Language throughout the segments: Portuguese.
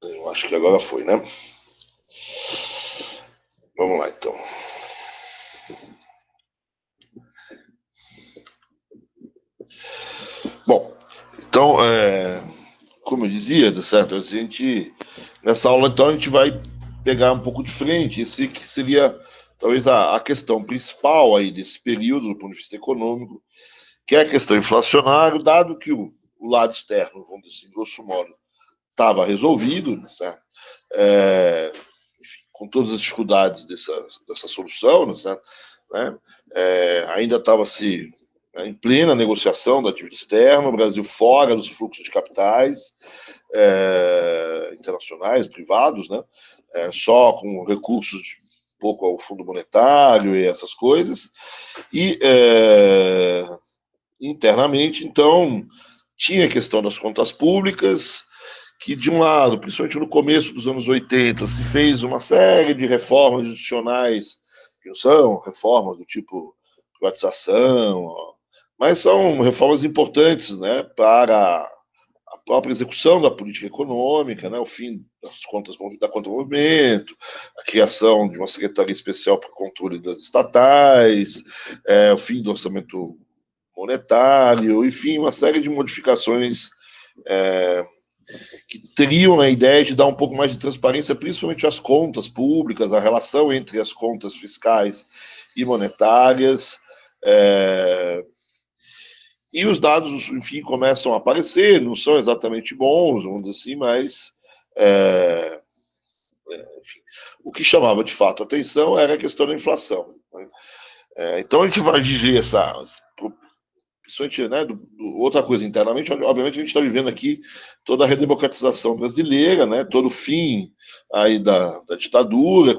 Eu acho que agora foi, né? Vamos lá, então. Bom, então, como eu dizia, certo? Nessa aula, então, a gente vai pegar um pouco de frente, esse que seria talvez a questão principal aí desse período, do ponto de vista econômico, que é a questão inflacionária, dado que o lado externo, vamos dizer assim, grosso modo, estava resolvido, certo? Enfim, com todas as dificuldades dessa solução, certo? Né? Ainda estava em plena negociação da dívida externa, o Brasil fora dos fluxos de capitais internacionais, privados, né? Só com recursos um pouco ao Fundo Monetário e essas coisas, e internamente, então, tinha a questão das contas públicas, que, de um lado, principalmente no começo dos anos 80, se fez uma série de reformas institucionais, que não são reformas do tipo privatização, mas são reformas importantes, né, para a própria execução da política econômica, né, o fim das contas da conta movimento, a criação de uma secretaria especial para o controle das estatais, o fim do orçamento monetário, enfim, uma série de modificações que teriam a ideia de dar um pouco mais de transparência, principalmente às contas públicas, a relação entre as contas fiscais e monetárias. E os dados, enfim, começam a aparecer, não são exatamente bons, vamos dizer assim, mas enfim, o que chamava de fato a atenção era a questão da inflação. Né? Então a gente vai dizer principalmente, né, outra coisa internamente, obviamente a gente está vivendo aqui toda a redemocratização brasileira, né, todo o fim aí da ditadura,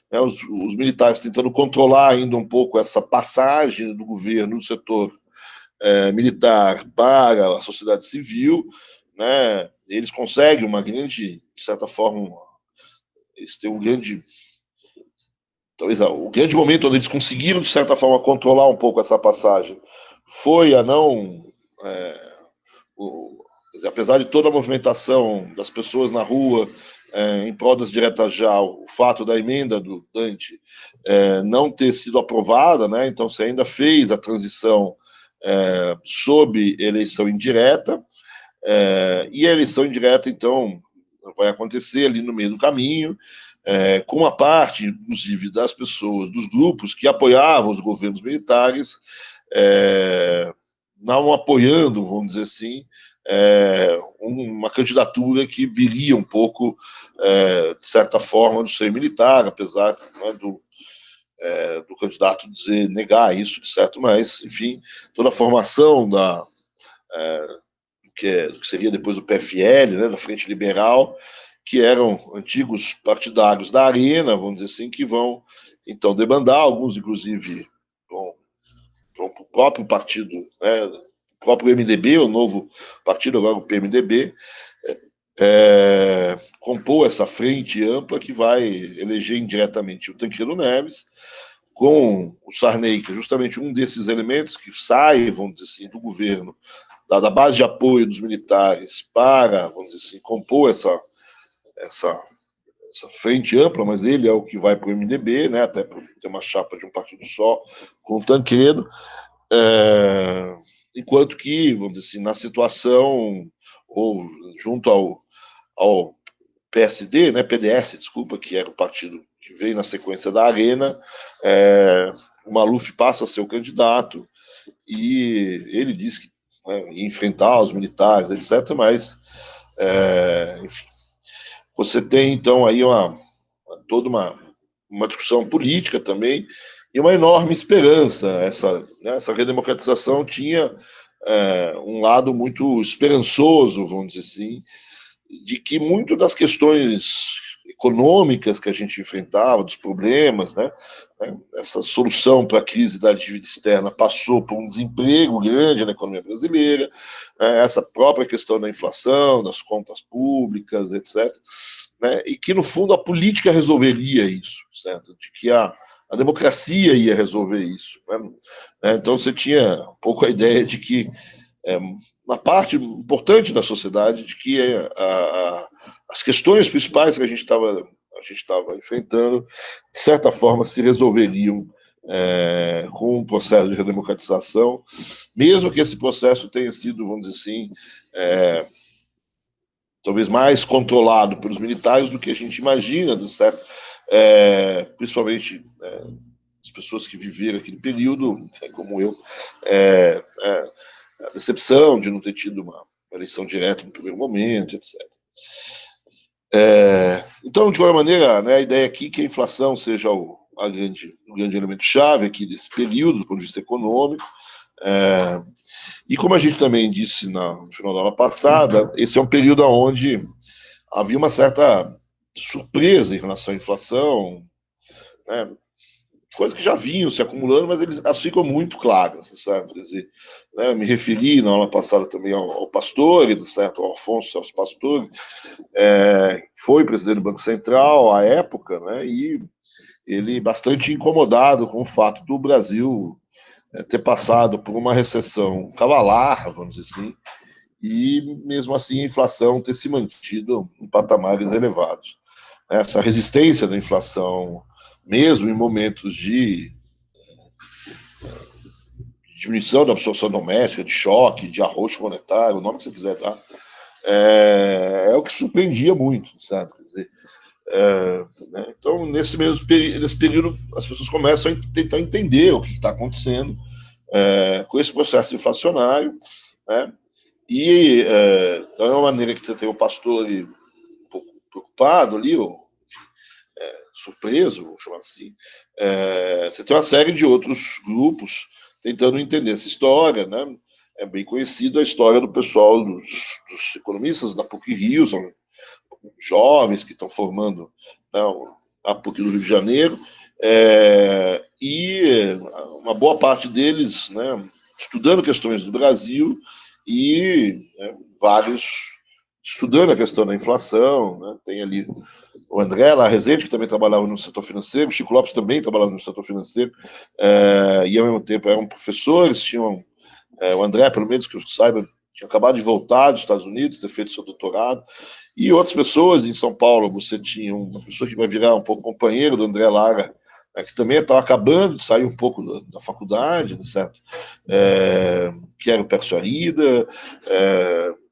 né, os militares tentando controlar ainda um pouco essa passagem do governo do setor militar para a sociedade civil, né, eles conseguem uma grande, de certa forma, eles têm um grande, talvez o grande momento onde eles conseguiram, de certa forma, controlar um pouco essa passagem foi a não apesar de toda a movimentação das pessoas na rua em prol das diretas já, o fato da emenda do Dante não ter sido aprovada, né? Então você ainda fez a transição sob eleição indireta, e a eleição indireta, então, vai acontecer ali no meio do caminho, com uma parte, inclusive, das pessoas, dos grupos que apoiavam os governos militares, não apoiando, vamos dizer assim, uma candidatura que viria um pouco, de certa forma, do seio militar, apesar, né, do candidato dizer, negar isso, de certo, mas, enfim, toda a formação do que seria depois o PFL, né, da Frente Liberal, que eram antigos partidários da Arena, vamos dizer assim, que vão, então, debandar, alguns, inclusive, vão para o próprio partido, né, o próprio MDB, o novo partido, agora o PMDB, compor essa frente ampla que vai eleger indiretamente o Tancredo Neves, com o Sarney, que é justamente um desses elementos que sai, vamos dizer assim, do governo, da base de apoio dos militares para, vamos dizer assim, compor essa frente ampla, mas ele é o que vai para o MDB, né, até por ter uma chapa de um partido só com o Tancredo, enquanto que, vamos dizer assim, na situação, ou junto ao PSD, né, PDS, desculpa, que era o partido que veio na sequência da Arena, o Maluf passa a ser o candidato, e ele diz que ia enfrentar os militares, etc., mas, enfim, você tem, então, aí toda uma discussão política também, e uma enorme esperança. Essa redemocratização tinha um lado muito esperançoso, vamos dizer assim, de que muito das questões econômicas que a gente enfrentava, dos problemas, né, essa solução para a crise da dívida externa passou por um desemprego grande na economia brasileira, essa própria questão da inflação, das contas públicas, etc., né, e que, no fundo, a política resolveria isso, certo? De que a democracia ia resolver isso. Né? Então, você tinha um pouco a ideia de que uma parte importante da sociedade de que as questões principais que a gente estava enfrentando, de certa forma, se resolveriam com o processo de redemocratização, mesmo que esse processo tenha sido, vamos dizer assim, talvez mais controlado pelos militares do que a gente imagina, certo? Principalmente as pessoas que viveram aquele período, como eu, a decepção de não ter tido uma eleição direta no primeiro momento, etc. Então, de qualquer maneira, né, a ideia aqui é que a inflação seja o grande elemento-chave aqui desse período, do ponto de vista econômico. E como a gente também disse no final da aula passada, esse é um período onde havia uma certa surpresa em relação à inflação, né, coisas que já vinham se acumulando, mas elas ficam muito claras, sabe? Quer dizer, né, me referi na aula passada também ao Pastore, certo? Ao Afonso Celso Pastore, foi presidente do Banco Central à época, né, e ele bastante incomodado com o fato do Brasil ter passado por uma recessão cavalar, vamos dizer assim, e mesmo assim a inflação ter se mantido em patamares elevados. Essa resistência da inflação, mesmo em momentos de diminuição da absorção doméstica, de choque, de arroxo monetário, o nome que você quiser dar, é o que surpreendia muito, sabe? Quer dizer, né? Então, nesse período, as pessoas começam a tentar entender o que está acontecendo com esse processo inflacionário, né? E da mesma maneira que tem o pastor um pouco preocupado ali, ou surpreso, vamos chamar assim, você tem uma série de outros grupos tentando entender essa história, né? É bem conhecida a história do pessoal dos economistas da PUC-Rio, são jovens que estão formando, né, a PUC do Rio de Janeiro, e uma boa parte deles, né, estudando questões do Brasil e vários estudando a questão da inflação, né? Tem ali o André lá, Rezende, que também trabalhava no setor financeiro, o Chico Lopes também trabalhava no setor financeiro, e ao mesmo tempo eram professores, tinham o André, pelo menos que eu saiba, tinha acabado de voltar dos Estados Unidos, ter feito seu doutorado, e outras pessoas em São Paulo. Você tinha uma pessoa que vai virar um pouco companheiro do André Lara, que também estava acabando de sair um pouco da faculdade, certo? Que era o Pércio Arida.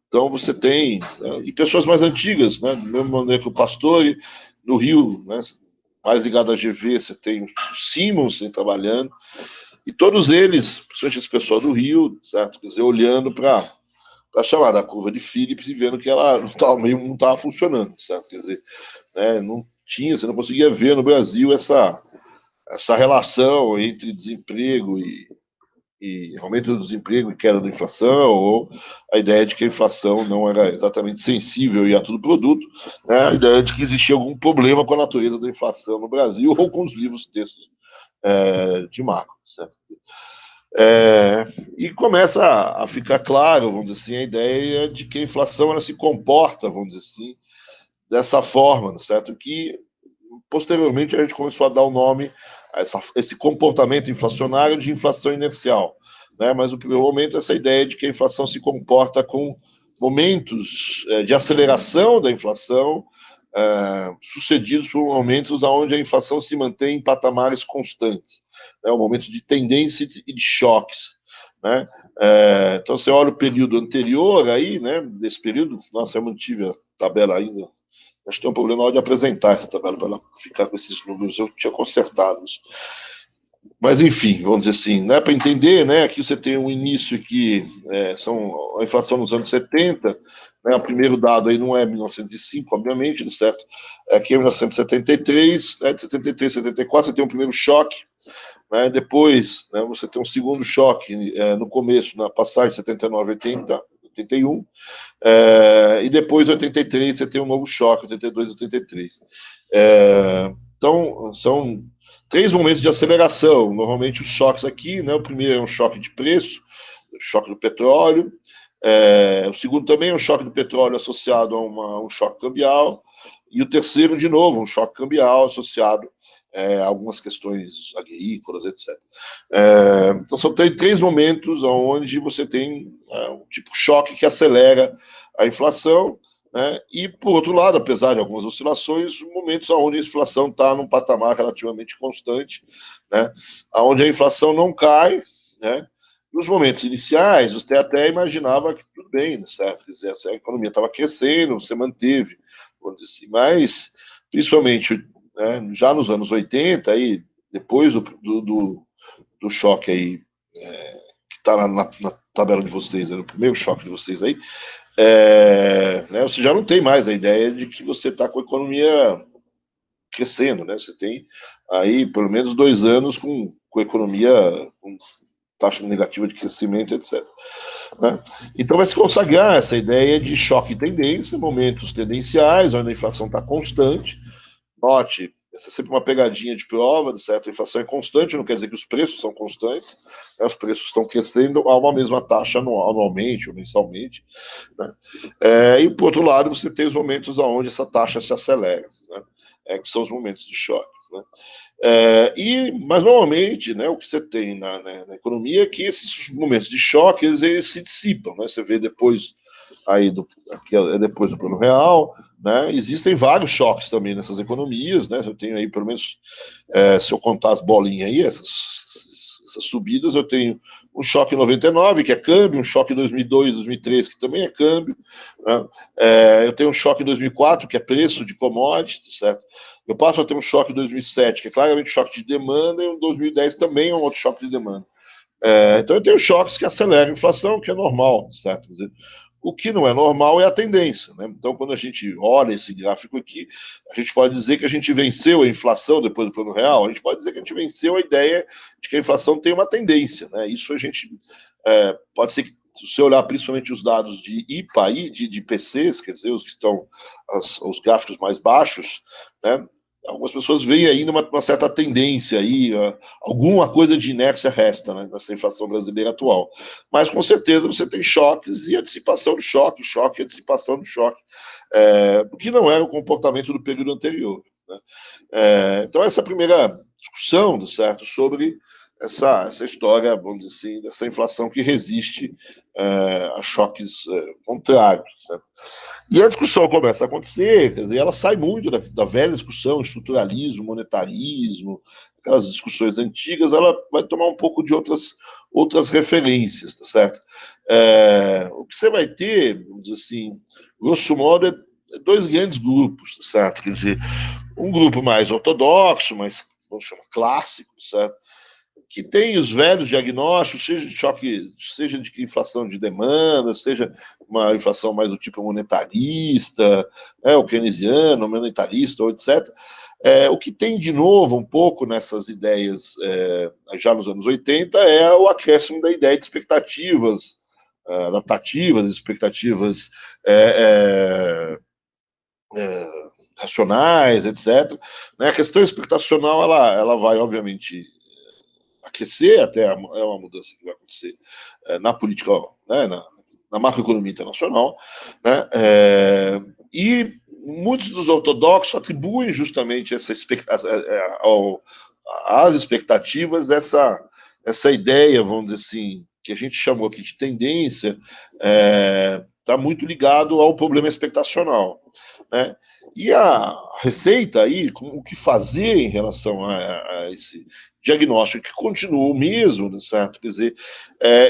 Então você tem, né, e pessoas mais antigas, né, do mesmo maneira que o Pastore, no Rio, né, mais ligado à GV, você tem o Simons trabalhando, e todos eles, principalmente esse pessoal do Rio, certo? Quer dizer, olhando para a chamada curva de Phillips e vendo que ela não estava funcionando, certo? Quer dizer, né, você não conseguia ver no Brasil essa relação entre desemprego e aumento do desemprego e queda da inflação, ou a ideia de que a inflação não era exatamente sensível e a todo produto, né? A ideia de que existia algum problema com a natureza da inflação no Brasil ou com os livros textos de macro, certo? E começa a ficar claro, vamos dizer assim, a ideia de que a inflação ela se comporta, vamos dizer assim, dessa forma, certo? Que posteriormente a gente começou a dar o nome a esse comportamento inflacionário de inflação inercial, né? Mas no primeiro momento essa ideia de que a inflação se comporta com momentos de aceleração da inflação, sucedidos por momentos onde a inflação se mantém em patamares constantes, né? Um momento de tendência e de choques, né? Então você olha o período anterior aí, né? Desse período, nossa, eu mantive a tabela ainda. Acho que tem um problema na hora de apresentar essa tabela para ela ficar com esses números. Eu tinha consertado isso. Mas, enfim, vamos dizer assim, né, para entender, né, aqui você tem um início que são a inflação nos anos 70, né, o primeiro dado aí não é 1905, obviamente, certo? Aqui é 1973, né, de 73 a 74 você tem um primeiro choque, né, depois, né, você tem um segundo choque no começo, na passagem de 79 a 80, 81, e depois, em 83, você tem um novo choque, 82 e 83. Então, são 3 momentos de aceleração. Normalmente, os choques aqui, né, o primeiro é um choque de preço, choque do petróleo. O segundo também é um choque do petróleo associado a um choque cambial. E o terceiro, de novo, um choque cambial associado a algumas questões agrícolas, etc. Então, são 3 momentos onde você tem um tipo de choque que acelera a inflação, né? E, por outro lado, apesar de algumas oscilações, momentos onde a inflação está num patamar relativamente constante, né? Onde a inflação não cai, né? Nos momentos iniciais, você até imaginava que tudo bem, né, certo? Quer dizer, a economia estava crescendo, você manteve, vamos dizer assim, mas, principalmente, né, já nos anos 80, aí, depois do choque aí, que está na tabela de vocês, no primeiro choque de vocês aí, né, você já não tem mais a ideia de que você está com a economia crescendo, né? Você tem aí pelo menos 2 anos com a economia com taxa negativa de crescimento, etc. Né? Então vai se consagrar essa ideia de choque de tendência, momentos tendenciais, onde a inflação está constante. Note, essa é sempre uma pegadinha de prova, de certo? A inflação é constante, não quer dizer que os preços são constantes, né? Os preços estão crescendo a uma mesma taxa anualmente ou mensalmente. Né? E, por outro lado, você tem os momentos onde essa taxa se acelera, né? Que são os momentos de choque. Né? Mas, normalmente, né, o que você tem na economia é que esses momentos de choque eles se dissipam. Né? Você vê depois, aqui é depois do Plano Real, né? Existem vários choques também nessas economias. Né? Eu tenho aí, pelo menos, se eu contar as bolinhas aí, essas subidas, eu tenho um choque em 99, que é câmbio, um choque em 2002, 2003, que também é câmbio, né? Eu tenho um choque em 2004, que é preço de commodity, certo? Eu passo a ter um choque em 2007, que é claramente um choque de demanda, e em 2010 também é um outro choque de demanda. Então eu tenho choques que aceleram a inflação, que é normal, certo? Quer dizer, o que não é normal é a tendência, né? Então, quando a gente olha esse gráfico aqui, a gente pode dizer que a gente venceu a inflação depois do Plano Real, a gente pode dizer que a gente venceu a ideia de que a inflação tem uma tendência, né? Isso a gente pode ser que, se você olhar principalmente os dados de IPA, de PCs, quer dizer, os que estão os gráficos mais baixos, né? Algumas pessoas veem ainda uma certa tendência aí, alguma coisa de inércia resta, né, nessa inflação brasileira atual. Mas, com certeza, você tem choques e antecipação do choque, choque e antecipação do choque, o que não era o comportamento do período anterior. Né? Então, essa primeira discussão, certo, sobre essa história, vamos dizer assim, dessa inflação que resiste a choques contrários. Certo? E a discussão começa a acontecer, quer dizer, ela sai muito da velha discussão, estruturalismo, monetarismo, aquelas discussões antigas, ela vai tomar um pouco de outras referências, tá certo? O que você vai ter, vamos dizer assim, grosso modo, é dois grandes grupos, tá certo? Quer dizer, um grupo mais ortodoxo, mais, vamos chamar, clássico, certo? Que tem os velhos diagnósticos, seja de choque, seja de inflação de demanda, seja uma inflação mais do tipo monetarista, o keynesiano, monetarista, etc. O que tem de novo um pouco nessas ideias, já nos anos 80, é o acréscimo da ideia de expectativas adaptativas, expectativas racionais, etc. A questão expectacional, ela vai, obviamente, aquecer, até é uma mudança que vai acontecer na política, né, na macroeconomia internacional, né, e muitos dos ortodoxos atribuem justamente às expectativas essa ideia, vamos dizer assim, que a gente chamou aqui de tendência, está muito ligado ao problema expectacional. Né? E a receita aí, o que fazer em relação a esse diagnóstico, que continua o mesmo, certo? Quer dizer,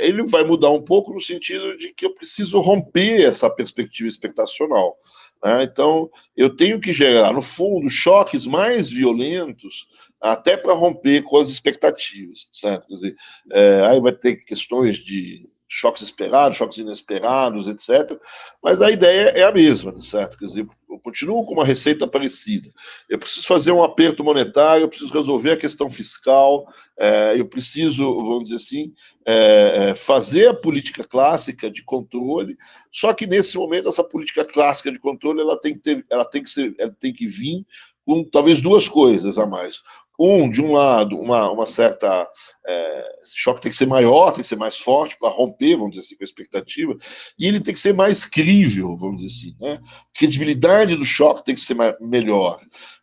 ele vai mudar um pouco no sentido de que eu preciso romper essa perspectiva expectacional. Né? Então, eu tenho que gerar, no fundo, choques mais violentos, até para romper com as expectativas, certo? Quer dizer, aí vai ter questões de choques esperados, choques inesperados, etc. Mas a ideia é a mesma, certo? Quer dizer, eu continuo com uma receita parecida. Eu preciso fazer um aperto monetário, eu preciso resolver a questão fiscal, eu preciso, vamos dizer assim, fazer a política clássica de controle, só que nesse momento essa política clássica de controle ela tem que vir com talvez duas coisas a mais. De um lado, uma certa. Esse choque tem que ser maior, tem que ser mais forte para romper, vamos dizer assim, com a expectativa, e ele tem que ser mais crível, vamos dizer assim. Né? A credibilidade do choque tem que ser melhor.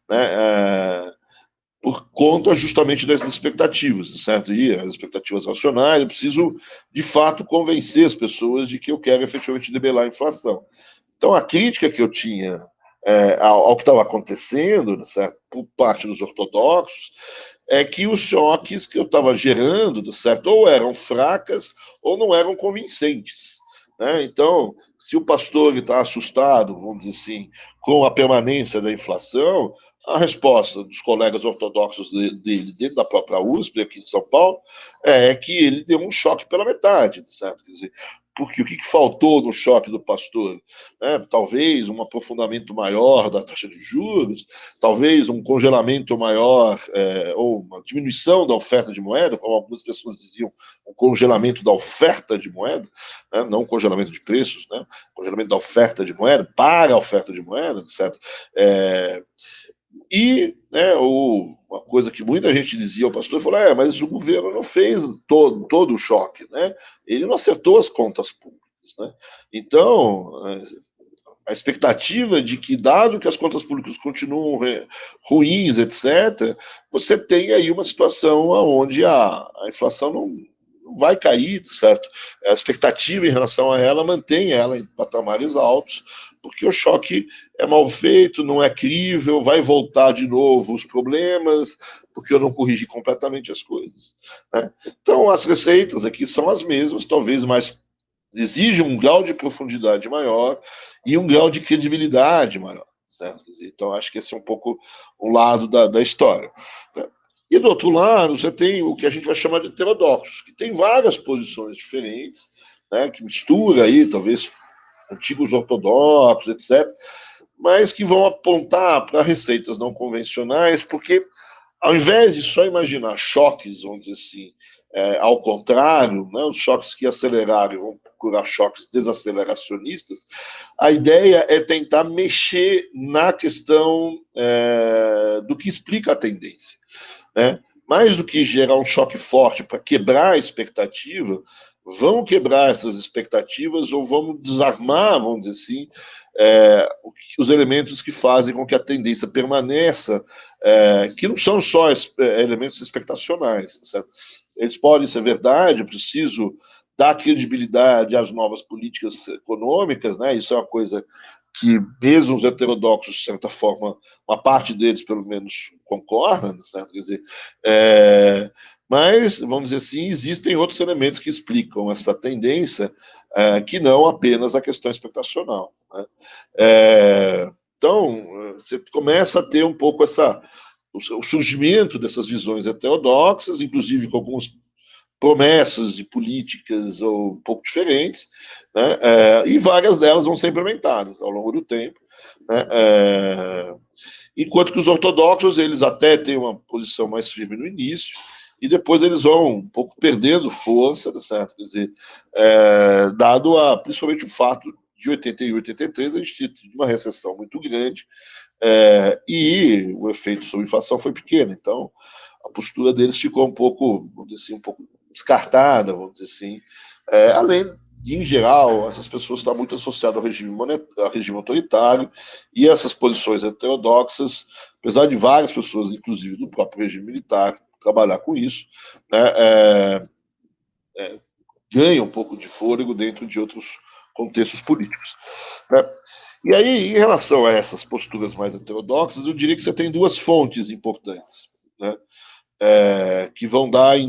Né? Por conta justamente dessas expectativas, certo? E as expectativas racionais, eu preciso, de fato, convencer as pessoas de que eu quero efetivamente debelar a inflação. Então, a crítica que eu tinha ao que estava acontecendo, certo, por parte dos ortodoxos, é que os choques que eu estava gerando, certo, ou eram fracas ou não eram convincentes. Né? Então, se o pastor está assustado, vamos dizer assim, com a permanência da inflação, a resposta dos colegas ortodoxos dele, dentro da própria USP, aqui de São Paulo, é que ele deu um choque pela metade, certo? Quer dizer, porque o que faltou no choque do pastor? Talvez um aprofundamento maior da taxa de juros, talvez um congelamento maior, ou uma diminuição da oferta de moeda, como algumas pessoas diziam, um congelamento da oferta de moeda, né? Não um congelamento de preços, né? Congelamento da oferta de moeda, para a oferta de moeda, certo? E uma coisa que muita gente dizia ao pastor, falou, mas o governo não fez todo o choque, né? Ele não acertou as contas públicas, né? Então, a expectativa de que, dado que as contas públicas continuam ruins, etc., você tem aí uma situação onde a inflação não vai cair, certo? A expectativa em relação a ela mantém ela em patamares altos, porque o choque é mal feito, não é crível, vai voltar de novo os problemas, porque eu não corrigi completamente as coisas. Né? Então, as receitas aqui são as mesmas, talvez mais exige um grau de profundidade maior e um grau de credibilidade maior. Certo? Então, acho que esse é um pouco o lado da história. Né? E do outro lado, você tem o que a gente vai chamar de heterodoxos, que tem várias posições diferentes, né, que mistura aí, talvez, antigos ortodoxos, etc., mas que vão apontar para receitas não convencionais, porque ao invés de só imaginar choques, vamos dizer assim, ao contrário, né, os choques que aceleraram vão procurar choques desaceleracionistas, a ideia é tentar mexer na questão do que explica a tendência. Né? Mais do que gerar um choque forte para quebrar a expectativa, vão quebrar essas expectativas ou vamos desarmar, vamos dizer assim, os elementos que fazem com que a tendência permaneça, que não são só elementos expectacionais. Certo? Eles podem ser verdade, eu preciso dar credibilidade às novas políticas econômicas, né? Isso é uma coisa que mesmo os heterodoxos, de certa forma, uma parte deles, pelo menos, concorda, certo? Quer dizer, mas, vamos dizer assim, existem outros elementos que explicam essa tendência, que não apenas a questão expectacional. Né? Então, você começa a ter um pouco o surgimento dessas visões heterodoxas, inclusive com algumas promessas de políticas ou um pouco diferentes, né? E várias delas vão ser implementadas ao longo do tempo, né? Enquanto que os ortodoxos, eles até têm uma posição mais firme no início, e depois eles vão um pouco perdendo força, certo? Quer dizer, dado principalmente o fato de 81 e 83, a gente teve uma recessão muito grande, e o efeito sobre a inflação foi pequeno, então a postura deles ficou um pouco, vamos dizer assim, um pouco descartada, vamos dizer assim, além de, em geral, essas pessoas estão muito associadas ao regime autoritário, e essas posições heterodoxas, apesar de várias pessoas, inclusive do próprio regime militar, trabalhar com isso, né, ganham um pouco de fôlego dentro de outros contextos políticos. Né? E aí, em relação a essas posturas mais heterodoxas, eu diria que você tem duas fontes importantes, né? Que vão dar em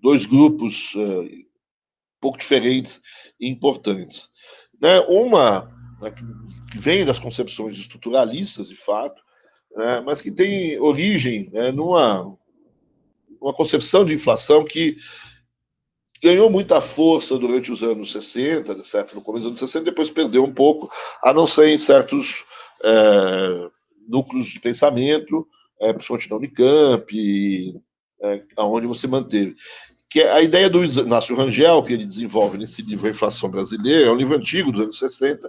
dois grupos um pouco diferentes e importantes. Né? Uma, né, que vem das concepções estruturalistas, de fato, né, mas que tem origem, né, numa concepção de inflação que ganhou muita força durante os anos 60, certo? No começo dos anos 60, depois perdeu um pouco, a não ser em certos núcleos de pensamento, principalmente na Unicamp, onde você manteve. Que é a ideia do Inácio Rangel, que ele desenvolve nesse livro A Inflação Brasileira, é um livro antigo, dos anos 60,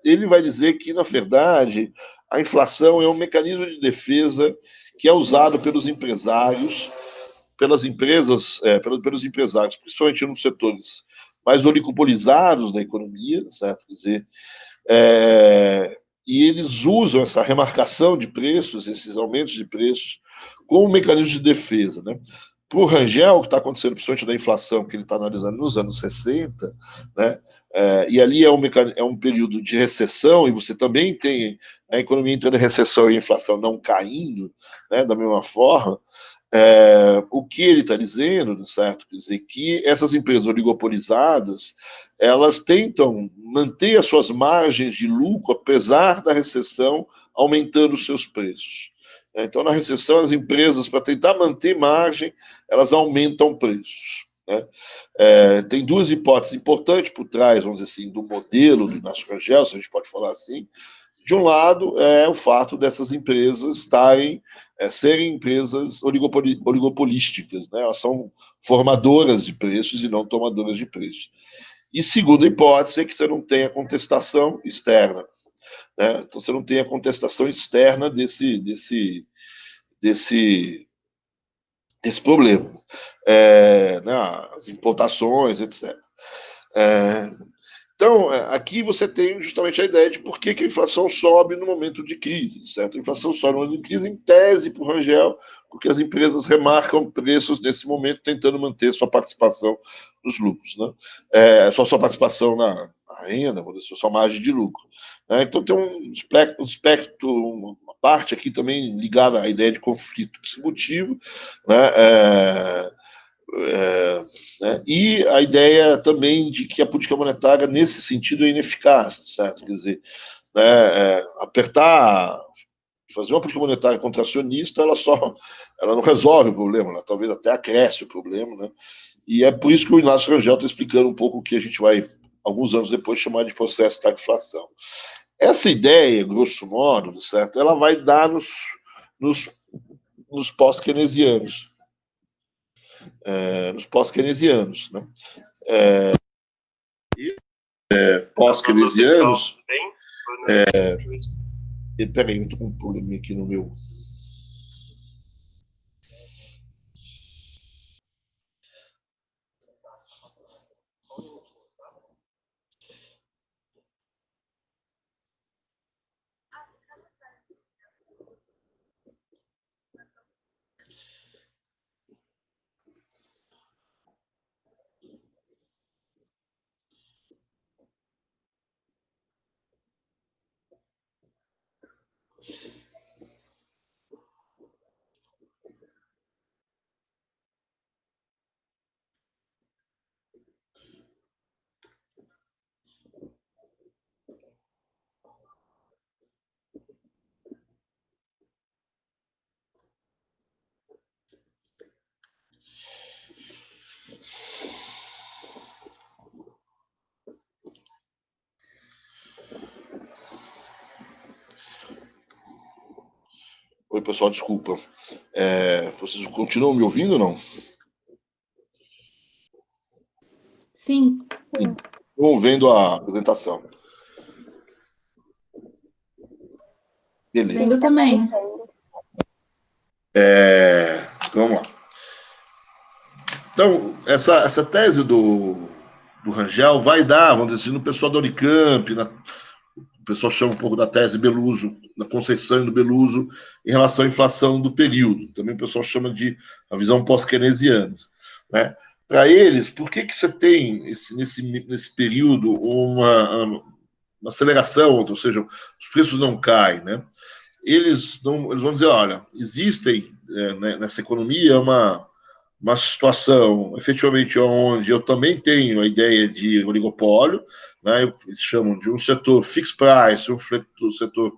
ele vai dizer que, na verdade, a inflação é um mecanismo de defesa que é usado pelos empresários, pelas empresas, pelos empresários, principalmente nos setores mais oligopolizados da economia, certo? Quer dizer, e eles usam essa remarcação de preços, esses aumentos de preços, como um mecanismo de defesa, né? Para o Rangel, o que está acontecendo, principalmente da inflação que ele está analisando nos anos 60, né? E ali é um período de recessão, e você também tem a economia entrando em recessão e a inflação não caindo, né, da mesma forma. O que ele está dizendo, certo? Quer dizer, que essas empresas oligopolizadas, elas tentam manter as suas margens de lucro, apesar da recessão, aumentando os seus preços. Então, na recessão, as empresas, para tentar manter margem, elas aumentam preços. Né? Tem duas hipóteses importantes por trás, vamos dizer assim, do modelo do Inácio Rangel, se a gente pode falar assim. De um lado, é o fato dessas empresas serem empresas oligopolísticas, né? Elas são formadoras de preços e não tomadoras de preços. E segunda hipótese é que você não tenha contestação externa. Né? Então, você não tem a contestação externa desse problema. Né? As importações, etc. Então, aqui você tem justamente a ideia de por que a inflação sobe no momento de crise, certo? A inflação sobe no momento de crise, em tese, para o Rangel, porque as empresas remarcam preços nesse momento, tentando manter sua participação nos lucros, né? Sua participação na renda, sua margem de lucro. Né? Então, tem um espectro, uma parte aqui também ligada à ideia de conflito distributivo, né? Né? E a ideia também de que a política monetária, nesse sentido, é ineficaz, certo? Quer dizer, né, fazer uma política monetária contracionista, ela não resolve o problema, ela talvez até acresce o problema, né? E é por isso que o Inácio Rangel está explicando um pouco o que a gente vai, alguns anos depois, chamar de processo de estagflação. Essa ideia, grosso modo, certo? Ela vai dar nos pós-keynesianos. Nos pós-keynesianos, né? Pós-keynesianos. Peraí, eu estou com um problema aqui no meu. Oi, pessoal, desculpa. Vocês continuam me ouvindo ou não? Sim. Estão vendo a apresentação. Beleza. Vendo também. Vamos lá. Então, essa tese do Rangel vai dar, vamos dizer assim, no pessoal da Unicamp, o pessoal chama um pouco da tese Beluso, da Conceição e do Beluso, em relação à inflação do período. Também o pessoal chama de a visão pós-keynesiana. Né? Para eles, por que você tem, nesse período, uma aceleração, ou seja, os preços não caem, né? Eles vão dizer, olha, existem nessa economia uma situação, efetivamente, onde eu também tenho a ideia de oligopólio, né? Eles chamam de um setor fixed price, um setor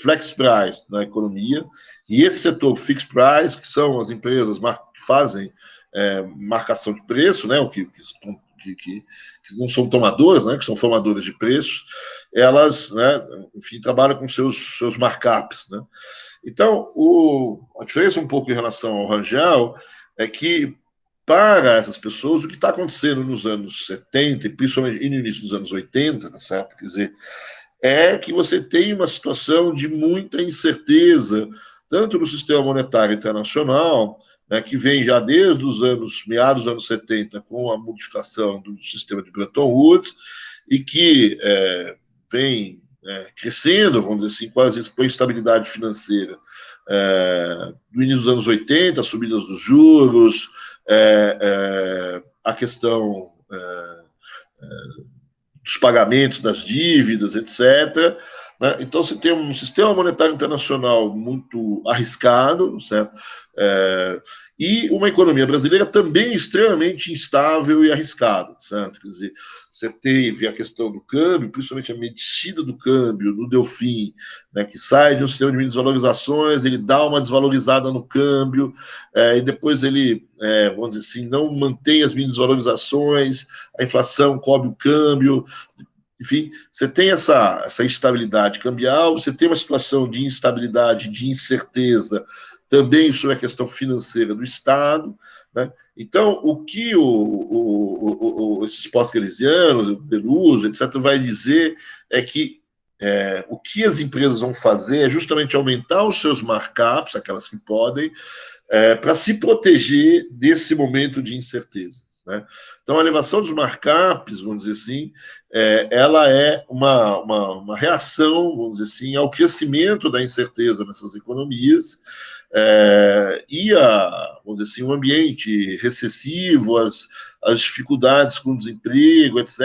flex price na economia, e esse setor fixed price, que são as empresas que fazem marcação de preço, né? Que não são tomadoras, né? Que são formadoras de preços, elas, né? Enfim, trabalham com seus markups, né? Então, a diferença um pouco em relação ao Rangel é que, para essas pessoas, o que está acontecendo nos anos 70, e principalmente no início dos anos 80, tá certo? Quer dizer, é que você tem uma situação de muita incerteza, tanto no sistema monetário internacional, né, que vem já desde os meados dos anos 70, com a modificação do sistema de Bretton Woods, e que vem crescendo, vamos dizer assim, quase com a instabilidade financeira no início dos anos 80, subidas dos juros, a questão dos pagamentos das dívidas, etc. Né? Então, você tem um sistema monetário internacional muito arriscado, certo? E uma economia brasileira também extremamente instável e arriscada, certo? Quer dizer, você teve a questão do câmbio, principalmente a medida do câmbio no Delfim, né, que sai de um sistema de desvalorizações, ele dá uma desvalorizada no câmbio, e depois ele, vamos dizer assim, não mantém as desvalorizações, a inflação cobre o câmbio. Enfim, você tem essa instabilidade cambial, você tem uma situação de instabilidade, de incerteza, também sobre a questão financeira do Estado. Né? Então, o que esses pós-keynesianos, o Beluso, etc., vai dizer é que o que as empresas vão fazer é justamente aumentar os seus markups, aquelas que podem, para se proteger desse momento de incerteza. Né? Então, a elevação dos markups, vamos dizer assim, ela é uma reação, vamos dizer assim, ao crescimento da incerteza nessas economias, vamos dizer assim, o ambiente recessivo, as dificuldades com o desemprego, etc.,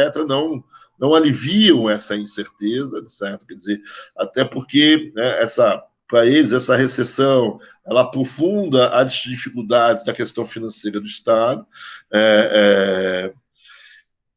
não aliviam essa incerteza, certo? Quer dizer, até porque, né, para eles, essa recessão, ela aprofunda as dificuldades da questão financeira do Estado,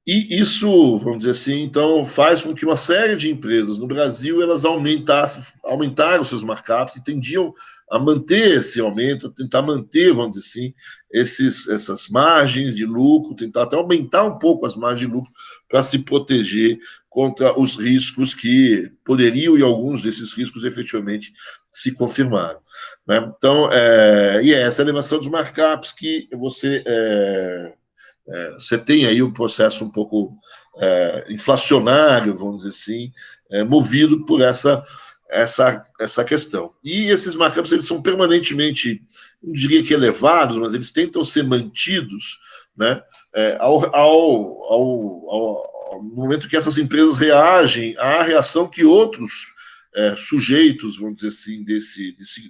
e isso, vamos dizer assim, então, faz com que uma série de empresas no Brasil elas aumentaram seus markups e tendiam a manter esse aumento, tentar manter, vamos dizer assim, essas margens de lucro, tentar até aumentar um pouco as margens de lucro para se proteger contra os riscos que poderiam, e alguns desses riscos efetivamente se confirmaram. Né? Então, e é essa elevação dos markups que você tem aí um processo um pouco inflacionário, vamos dizer assim, movido por essa questão. E esses markups eles são permanentemente, não diria que elevados, mas eles tentam ser mantidos, né, no momento que essas empresas reagem à reação que outros sujeitos, vamos dizer assim,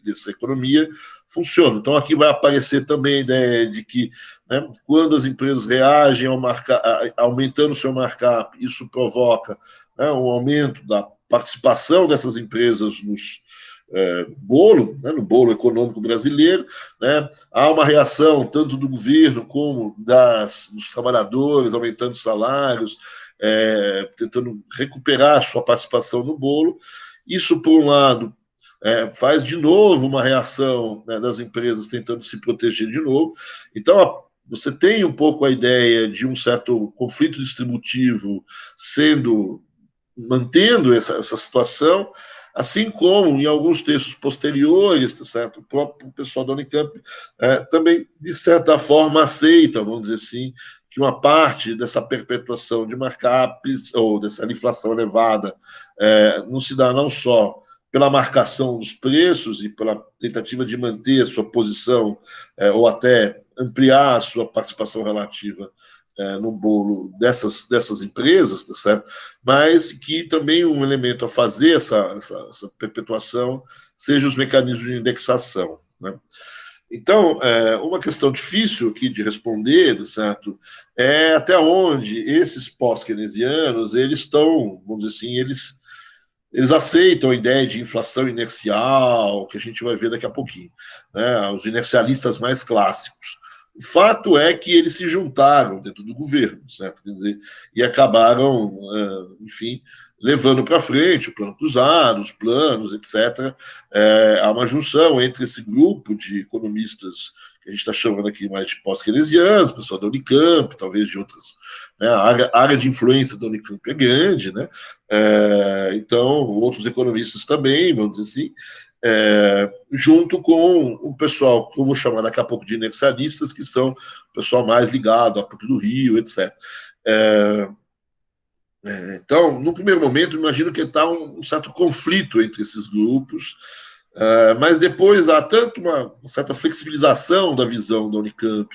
dessa economia funcionam. Então, aqui vai aparecer também a ideia de que, né, quando as empresas reagem aumentando o seu markup, isso provoca, né, um aumento da participação dessas empresas no bolo econômico brasileiro, né? Há uma reação tanto do governo como dos trabalhadores, aumentando salários, tentando recuperar sua participação no bolo. Isso, por um lado, faz de novo uma reação, né, das empresas tentando se proteger de novo. Então, você tem um pouco a ideia de um certo conflito distributivo mantendo essa situação, assim como em alguns textos posteriores, tá certo? O próprio pessoal da Unicamp também, de certa forma, aceita, vamos dizer assim, que uma parte dessa perpetuação de markups ou dessa inflação elevada não se dá não só pela marcação dos preços e pela tentativa de manter a sua posição ou até ampliar a sua participação relativa no bolo dessas empresas, tá certo? Mas que também um elemento a fazer essa perpetuação seja os mecanismos de indexação. Né? Então, uma questão difícil aqui de responder, certo, é até onde esses pós-keynesianos eles estão, vamos dizer assim, eles aceitam a ideia de inflação inercial, que a gente vai ver daqui a pouquinho, né? Os inercialistas mais clássicos. O fato é que eles se juntaram dentro do governo, certo? Quer dizer, e acabaram, enfim, levando para frente o plano cruzado, os planos, etc. Há uma junção entre esse grupo de economistas que a gente está chamando aqui mais de pós-keynesianos, pessoal da Unicamp, talvez de outras, né? A área de influência da Unicamp é grande, né? Então, outros economistas também, vamos dizer assim, junto com o pessoal que eu vou chamar daqui a pouco de inercialistas, que são o pessoal mais ligado à PUC do Rio, etc. Então, no primeiro momento, imagino que está um certo conflito entre esses grupos, mas depois há tanto uma certa flexibilização da visão da Unicamp,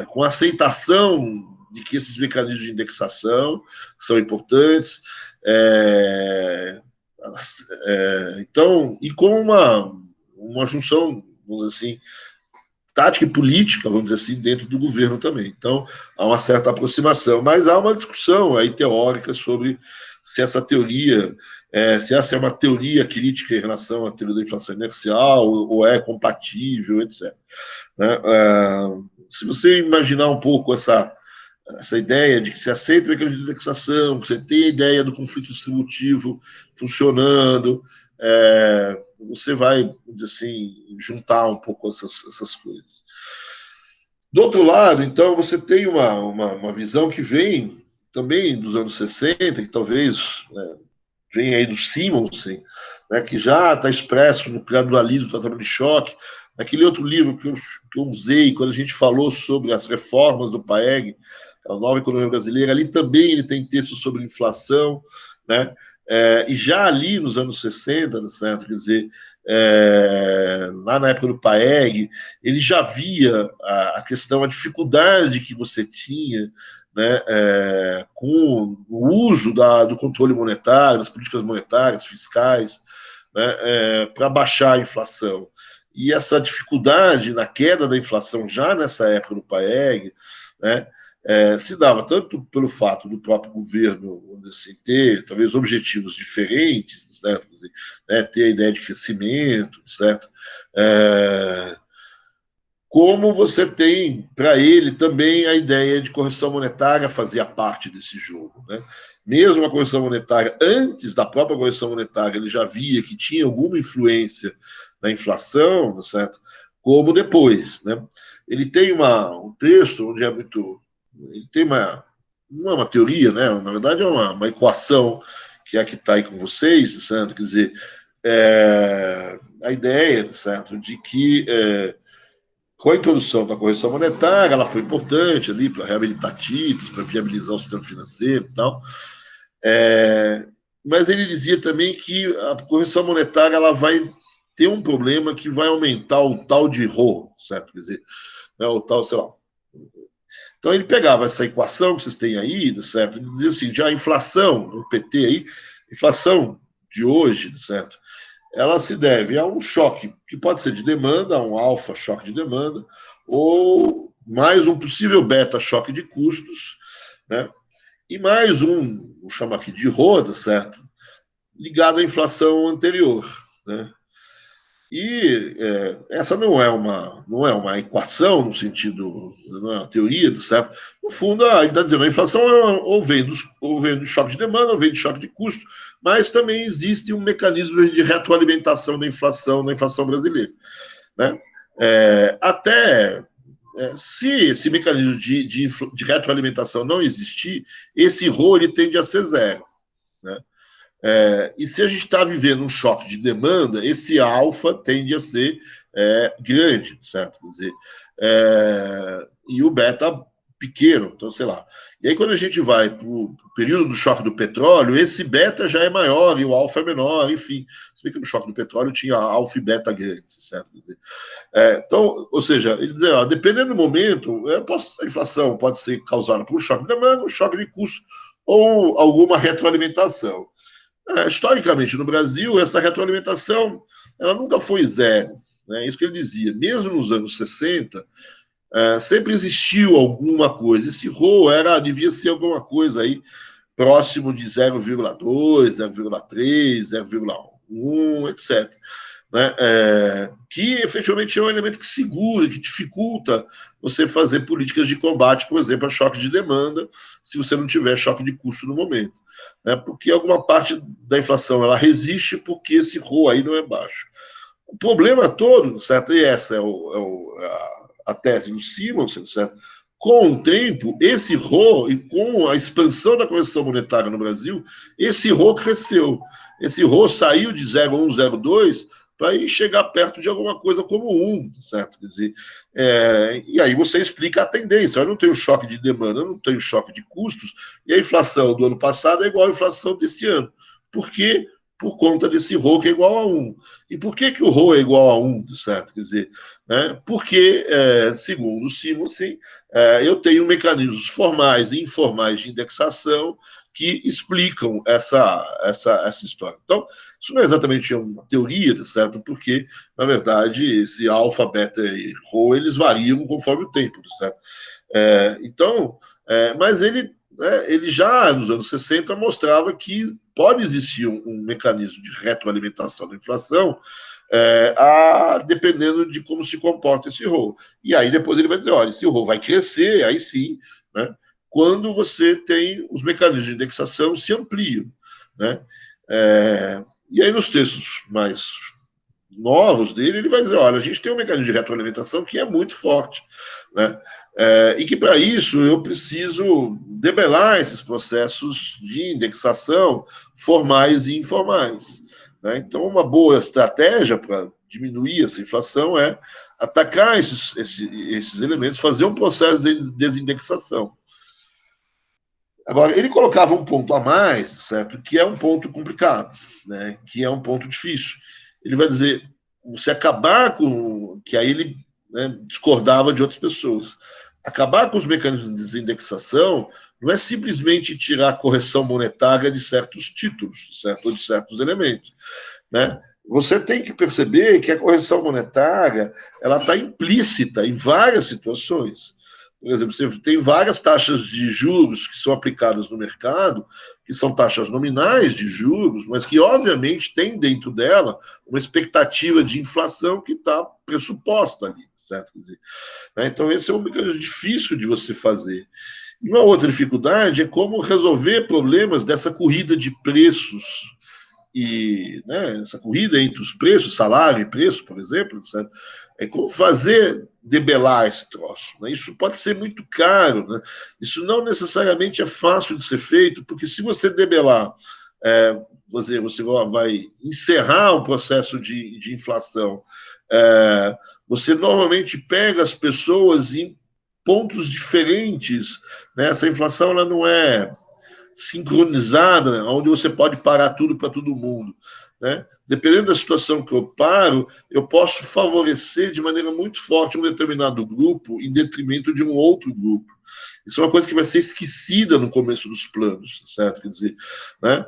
com a aceitação de que esses mecanismos de indexação são importantes, então, e com uma junção, vamos dizer assim, tática e política, vamos dizer assim, dentro do governo também. Então, há uma certa aproximação, mas há uma discussão aí teórica sobre se essa teoria, se essa é uma teoria crítica em relação à teoria da inflação inercial, ou é compatível, etc. Né? Se você imaginar um pouco essa ideia de que você aceita o mecanismo de indexação, que você tem a ideia do conflito distributivo funcionando, você vai, assim, juntar um pouco essas coisas. Do outro lado, então, você tem uma visão que vem também dos anos 60, que talvez, né, vem aí do Simonsen, né, que já está expresso no Gradualismo do Tratamento de Choque, naquele outro livro que eu usei quando a gente falou sobre as reformas do Paeg, a nova economia brasileira, ali também ele tem texto sobre inflação, né? E já ali nos anos 60, certo? Quer dizer, lá na época do Paeg, ele já via a questão, a dificuldade que você tinha, né, com o uso do controle monetário, das políticas monetárias, fiscais, né, para baixar a inflação. E essa dificuldade na queda da inflação já nessa época do Paeg, né, se dava tanto pelo fato do próprio governo, vamos dizer assim, ter talvez objetivos diferentes, certo? Dizer, né, ter a ideia de crescimento, certo? Como você tem para ele também a ideia de correção monetária fazia parte desse jogo, né? Mesmo a correção monetária, antes da própria correção monetária, ele já via que tinha alguma influência na inflação, certo? Como depois, né? Ele tem um texto onde é muito, ele tem não é uma teoria, né? Na verdade é uma equação que é a que está aí com vocês, certo? Quer dizer, a ideia, certo, de que com a introdução da correção monetária, ela foi importante ali para reabilitar títulos, para viabilizar o sistema financeiro e tal. Mas ele dizia também que a correção monetária ela vai ter um problema que vai aumentar o tal de RO, certo? Quer dizer, né, o tal, sei lá. Então ele pegava essa equação que vocês têm aí, certo? Ele dizia assim, já a inflação, o PT aí, inflação de hoje, certo? Ela se deve a um choque que pode ser de demanda, a um alfa choque de demanda, ou mais um possível beta choque de custos, né? E mais vou chamar aqui de roda, certo? Ligado à inflação anterior, né? E essa não é uma equação no sentido, não é uma teoria, certo? No fundo, ele está dizendo a inflação ou vem de choque de demanda, ou vem de choque de custo, mas também existe um mecanismo de retroalimentação da inflação na inflação brasileira, né? Se esse mecanismo de retroalimentação não existir, esse RO ele tende a ser zero, né? E se a gente está vivendo um choque de demanda, esse alfa tende a ser grande, certo? Quer dizer, e o beta pequeno, então sei lá. E aí quando a gente vai para o período do choque do petróleo, esse beta já é maior e o alfa é menor, enfim. Se bem que no choque do petróleo tinha alfa e beta grandes, certo? Quer dizer, então, ou seja, ele dizer, dependendo do momento, a inflação pode ser causada por um choque de demanda, um choque de custo ou alguma retroalimentação. Historicamente, no Brasil, essa retroalimentação ela nunca foi zero. Né? Isso que ele dizia. Mesmo nos anos 60, sempre existiu alguma coisa. Esse RO devia ser alguma coisa aí próximo de 0,2, 0,3, 0,1, etc. Né? Que efetivamente é um elemento que segura, que dificulta você fazer políticas de combate, por exemplo, a choque de demanda, se você não tiver choque de custo no momento. Né? Porque alguma parte da inflação ela resiste porque esse RO aí não é baixo. O problema todo, certo? E essa é a tese do Simonsen, certo? Com o tempo, esse RO, e com a expansão da correção monetária no Brasil, esse RO cresceu. Esse RO saiu de 0,1, 0,2 para ir chegar perto de alguma coisa como 1, certo? Quer dizer, e aí você explica a tendência. Eu não tenho choque de demanda, eu não tenho choque de custos, e a inflação do ano passado é igual à inflação desse ano. Por quê? Por conta desse RO que é igual a 1. E por que o RO é igual a 1, certo? Quer dizer, porque, segundo o Simonsen, eu tenho mecanismos formais e informais de indexação que explicam essa história. Então, isso não é exatamente uma teoria, certo? Porque, na verdade, esse alfa, beta e rho, eles variam conforme o tempo, certo? Então, mas ele já, nos anos 60, mostrava que pode existir um mecanismo de retroalimentação da inflação, dependendo de como se comporta esse rolo. E aí depois ele vai dizer, olha, esse rolo vai crescer, aí sim, né, quando você tem os mecanismos de indexação se ampliam. Né? E aí nos textos mais novos dele, ele vai dizer, olha, a gente tem um mecanismo de retroalimentação que é muito forte, né? E que para isso eu preciso debelar esses processos de indexação formais e informais. Né? Então, uma boa estratégia para diminuir essa inflação é atacar esses elementos, fazer um processo de desindexação. Agora, ele colocava um ponto a mais, certo? Que é um ponto complicado, né? Que é um ponto difícil. Ele vai dizer, você acabar com... Que aí ele, né, discordava de outras pessoas. Acabar com os mecanismos de desindexação não é simplesmente tirar a correção monetária de certos títulos, certo? Ou de certos elementos, né? Você tem que perceber que a correção monetária ela está implícita em várias situações. Por exemplo, você tem várias taxas de juros que são aplicadas no mercado, que são taxas nominais de juros, mas que, obviamente, tem dentro dela uma expectativa de inflação que está pressuposta ali, certo? Quer dizer, né? Então, esse é um mecanismo difícil de você fazer. E uma outra dificuldade é como resolver problemas dessa corrida de preços e, né, essa corrida entre os preços, salário e preço, por exemplo, certo? É como fazer debelar esse troço. Né? Isso pode ser muito caro. Né? Isso não necessariamente é fácil de ser feito, porque se você debelar, você vai encerrar o processo de inflação. Você normalmente pega as pessoas em pontos diferentes. Né? Essa inflação ela não é sincronizada, onde você pode parar tudo para todo mundo. Né? Dependendo da situação que eu paro, eu posso favorecer de maneira muito forte um determinado grupo em detrimento de um outro grupo. Isso é uma coisa que vai ser esquecida no começo dos planos, certo? Quer dizer, né?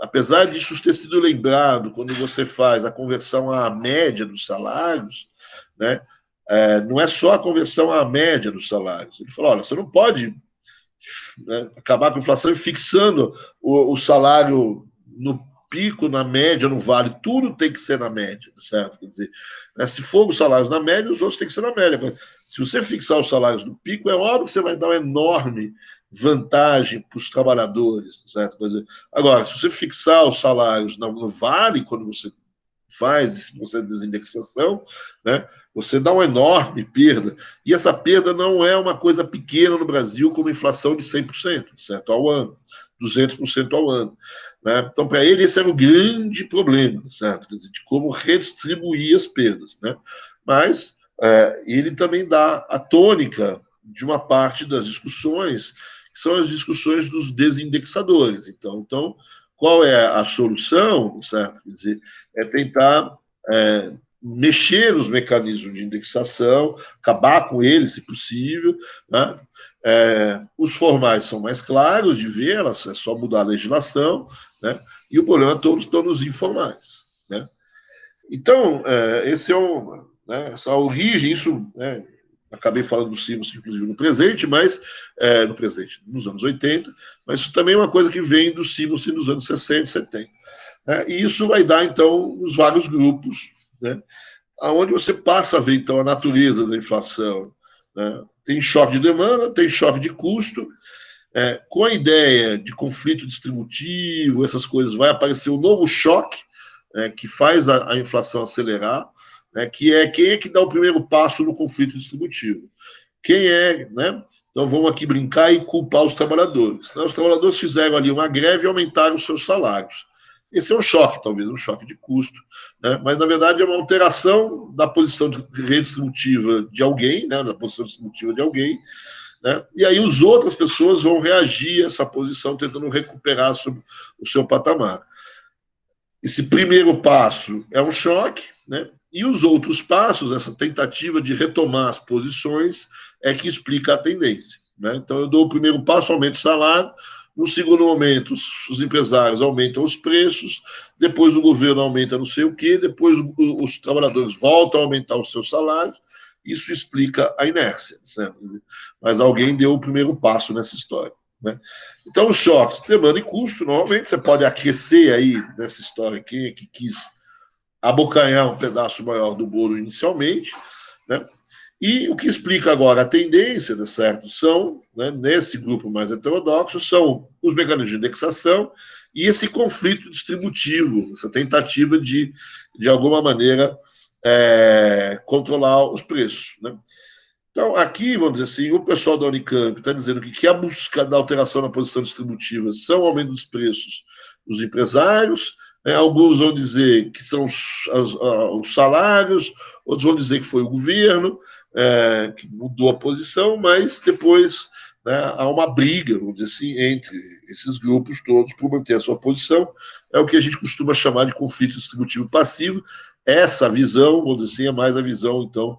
Apesar disso ter sido lembrado quando você faz a conversão à média dos salários, né? Não é só a conversão à média dos salários. Ele falou, olha, você não pode, né, acabar com a inflação e fixando o salário no pico, na média, no vale, tudo tem que ser na média, certo? Quer dizer, né, se for os salários na média, os outros têm que ser na média. Se você fixar os salários no pico, é óbvio que você vai dar uma enorme vantagem para os trabalhadores, certo? Quer dizer, agora, se você fixar os salários no vale, quando você faz esse processo de desindexação, né, você dá uma enorme perda, e essa perda não é uma coisa pequena no Brasil, como inflação de 100%, certo? Ao ano, 200% ao ano. Né? Então, para ele, esse era o grande problema, certo? Quer dizer, de como redistribuir as perdas. Né? Mas ele também dá a tônica de uma parte das discussões, que são as discussões dos desindexadores. Então qual é a solução, certo? Quer dizer, é tentar mexer nos mecanismos de indexação, acabar com eles, se possível. Né? Os formais são mais claros de ver, é só mudar a legislação, né? E o problema todos estão nos informais. Né? Então, esse é essa origem, isso... acabei falando do Simons, inclusive, no presente, mas nos anos 80, mas isso também é uma coisa que vem do Simons nos anos 60, 70. E isso vai dar, então, os vários grupos, né, onde você passa a ver, então, a natureza da inflação. Né? Tem choque de demanda, tem choque de custo, com a ideia de conflito distributivo, essas coisas, vai aparecer um novo choque, que faz a inflação acelerar, né, que é quem é que dá o primeiro passo no conflito distributivo. Quem é, né? Então vamos aqui brincar e culpar os trabalhadores. Né? Os trabalhadores fizeram ali uma greve e aumentaram os seus salários. Esse é um choque, talvez, um choque de custo, né? Mas na verdade é uma alteração da posição redistributiva de alguém, né? Da posição distributiva de alguém, né? E aí as outras pessoas vão reagir a essa posição, tentando recuperar o seu patamar. Esse primeiro passo é um choque, né? E os outros passos, essa tentativa de retomar as posições, é que explica a tendência. Né? Então, eu dou o primeiro passo, aumento o salário, No segundo momento, os empresários aumentam os preços, depois o governo aumenta não sei o quê, depois os trabalhadores voltam a aumentar os seus salários. Isso explica a inércia, certo? Mas alguém deu o primeiro passo nessa história, né? Então, os choques, demanda e custo, normalmente você pode aquecer aí nessa história aqui, que quis abocanhar um pedaço maior do bolo inicialmente, né? E o que explica agora a tendência, né, certo, são, né, nesse grupo mais heterodoxo, são os mecanismos de indexação e esse conflito distributivo, essa tentativa de alguma maneira, controlar os preços, né? Então, aqui, vamos dizer assim, o pessoal da Unicamp está dizendo que a busca da alteração na posição distributiva são o aumento dos preços dos empresários, né? Alguns vão dizer que são os salários, outros vão dizer que foi o governo, que mudou a posição, mas depois, né, há uma briga, vamos dizer assim, entre esses grupos todos por manter a sua posição. É o que a gente costuma chamar de conflito distributivo passivo. Essa visão, vamos dizer assim, é mais a visão, então,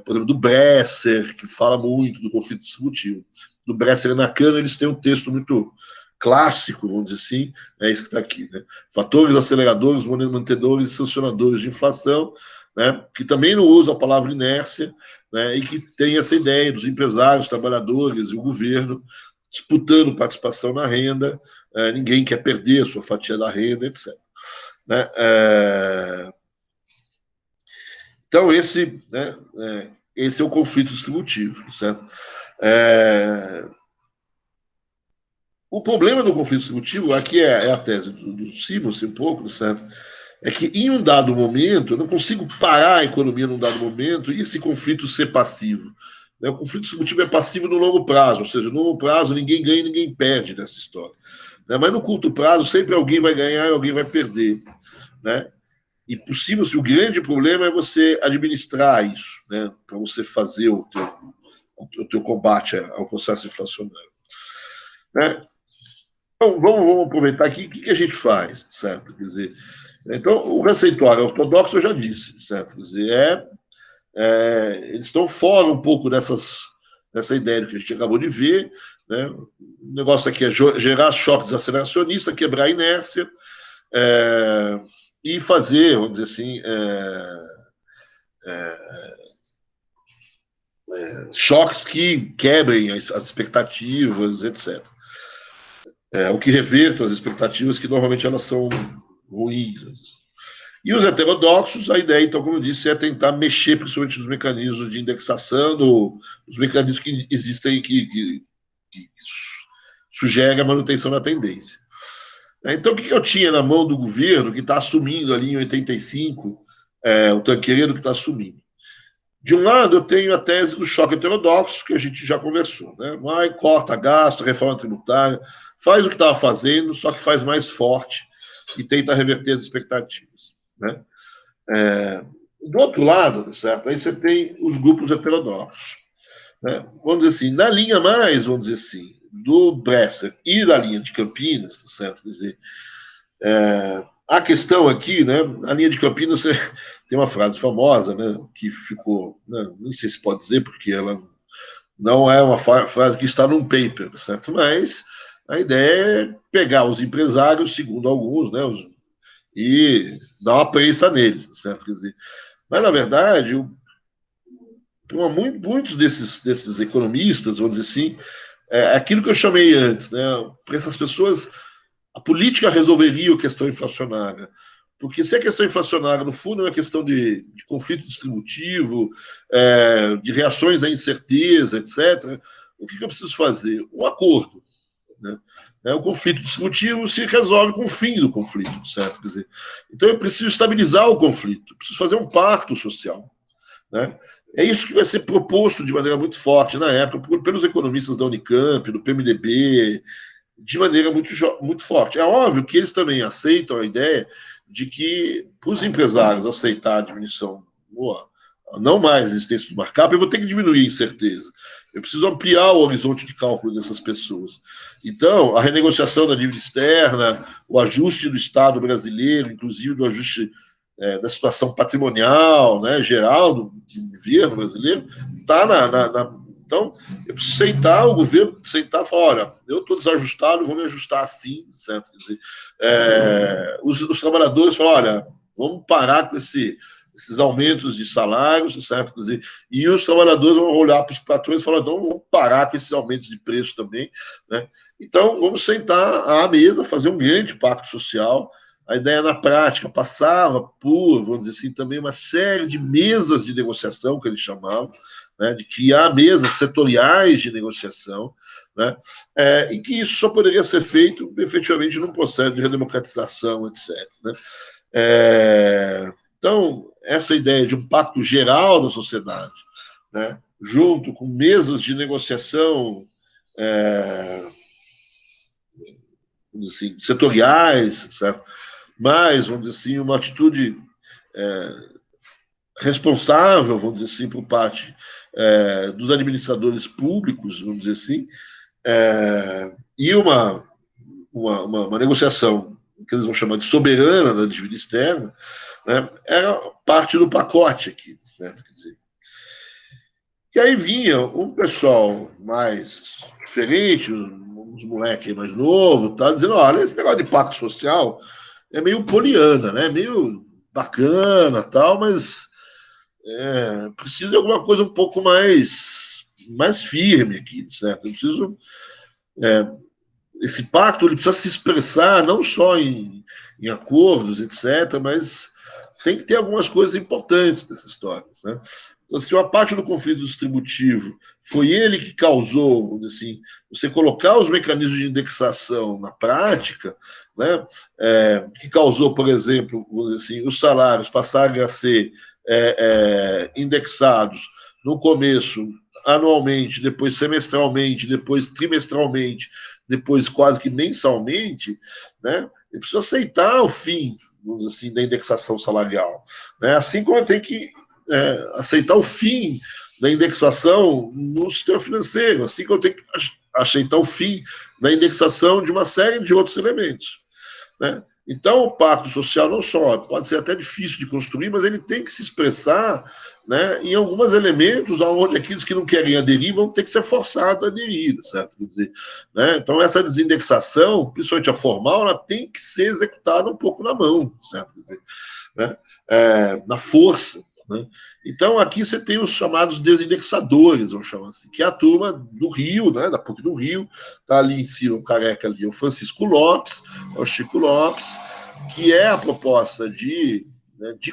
por exemplo, do Bresser, que fala muito do conflito distributivo. Do Bresser e Nakano, eles têm um texto muito clássico, vamos dizer assim, é isso que está aqui, né? Fatores aceleradores, mantedores e sancionadores de inflação, né, que também não usa a palavra inércia, né, e que tem essa ideia dos empresários, trabalhadores e o governo disputando participação na renda, ninguém quer perder a sua fatia da renda, etc. Né? Então, esse é o conflito distributivo, certo? O problema do conflito distributivo, aqui é a tese do Simons, um pouco, certo? É que em um dado momento, eu não consigo parar a economia num dado momento e esse conflito ser passivo. O conflito distributivo é passivo no longo prazo, ou seja, no longo prazo ninguém ganha e ninguém perde nessa história. Mas no curto prazo sempre alguém vai ganhar e alguém vai perder. Né? E possível, o grande problema é você administrar isso, né? Para você fazer o teu combate ao processo inflacionário. Né? Então, vamos aproveitar aqui o que a gente faz, certo? Quer dizer, então, o receituário ortodoxo eu já disse, certo? Quer dizer, eles estão fora um pouco dessa ideia que a gente acabou de ver, né? O negócio aqui é gerar choque desaceleracionista, quebrar a inércia, e fazer, vamos dizer assim, choques que quebrem as expectativas, etc. O que revertam as expectativas, que normalmente elas são ruins. E os heterodoxos, a ideia, então, como eu disse, é tentar mexer principalmente nos mecanismos de indexação, os mecanismos que existem que sugerem a manutenção da tendência. Então, o que eu tinha na mão do governo, que está assumindo ali em 85, o Tancredo que está assumindo? De um lado, eu tenho a tese do choque heterodoxo, que a gente já conversou, né? Vai, corta gasto, reforma tributária, faz o que estava fazendo, só que faz mais forte e tenta reverter as expectativas, né? Do outro lado, certo? Aí você tem os grupos heterodoxos, né? Vamos dizer assim, na linha mais, vamos dizer assim, do Bresser e da linha de Campinas, certo? Quer dizer, a questão aqui, né? A linha de Campinas tem uma frase famosa, né? Que ficou, né, não sei se pode dizer, porque ela não é uma frase que está num paper, certo? Mas a ideia é pegar os empresários, segundo alguns, né? E dar uma prensa neles, certo? Quer dizer, mas, na verdade, muitos desses economistas, vamos dizer assim, aquilo que eu chamei antes, né? Para essas pessoas, a política resolveria a questão inflacionária. Porque se a questão inflacionária, no fundo, é uma questão de conflito distributivo, de reações à incerteza, etc., o que eu preciso fazer? Um acordo. Né? O conflito distributivo se resolve com o fim do conflito, certo? Quer dizer, então eu preciso estabilizar o conflito, preciso fazer um pacto social. Né? É isso que vai ser proposto de maneira muito forte na época pelos economistas da Unicamp, do PMDB, de maneira muito forte. É óbvio que eles também aceitam a ideia de que, para os empresários aceitar a diminuição, não mais a existência do markup, eu vou ter que diminuir a incerteza. Eu preciso ampliar o horizonte de cálculo dessas pessoas. Então, a renegociação da dívida externa, o ajuste do Estado brasileiro, inclusive do ajuste da situação patrimonial, né, geral do governo brasileiro, está Então, eu preciso sentar, o governo sentar e falar, olha, eu estou desajustado, vou me ajustar assim, certo? Quer dizer, os trabalhadores falam, olha, vamos parar com esses aumentos de salários, certo? Quer dizer, e os trabalhadores vão olhar para os patrões e falar, então vamos parar com esses aumentos de preço também, né? Então, vamos sentar à mesa, fazer um grande pacto social. A ideia na prática passava por, vamos dizer assim, também uma série de mesas de negociação, que eles chamavam, né, de criar mesas setoriais de negociação, né, e que isso só poderia ser feito efetivamente num processo de redemocratização, etc. Né. Então, essa ideia de um pacto geral da sociedade, né, junto com mesas de negociação assim, setoriais, certo? Mas, vamos dizer assim, uma atitude responsável, vamos dizer assim, por parte dos administradores públicos, vamos dizer assim, e uma negociação que eles vão chamar de soberana da dívida externa, né, era parte do pacote aqui. Né, quer dizer, e aí vinha um pessoal mais diferente, uns moleques mais novos, tá, dizendo, olha, esse negócio de pacto social é meio poliana, né, meio bacana, tal, mas precisa de alguma coisa um pouco mais firme aqui, certo? Eu preciso esse pacto ele precisa se expressar não só em acordos, etc., mas tem que ter algumas coisas importantes dessa história. Né? Então, se uma parte do conflito distributivo foi ele que causou, vamos dizer assim, você colocar os mecanismos de indexação na prática, né, que causou, por exemplo, vamos dizer assim, os salários passarem a ser indexados no começo anualmente, depois semestralmente, depois trimestralmente, depois quase que mensalmente, né, ele precisa aceitar o fim, vamos dizer assim, da indexação salarial. Né? Assim como tem que aceitar o fim da indexação no sistema financeiro, assim como tem que aceitar o fim da indexação de uma série de outros elementos. Né? Então, o pacto social não só pode ser até difícil de construir, mas ele tem que se expressar, né, em alguns elementos onde aqueles que não querem aderir vão ter que ser forçados a aderir, certo? Quer dizer, né, então, essa desindexação, principalmente a formal, ela tem que ser executada um pouco na mão, certo? Quer dizer, né, na força. Né? Então, aqui você tem os chamados desindexadores, vamos chamar assim, que é a turma do Rio, né, da PUC do Rio, está ali em cima, o careca ali, o Francisco Lopes, é o Chico Lopes, que é a proposta de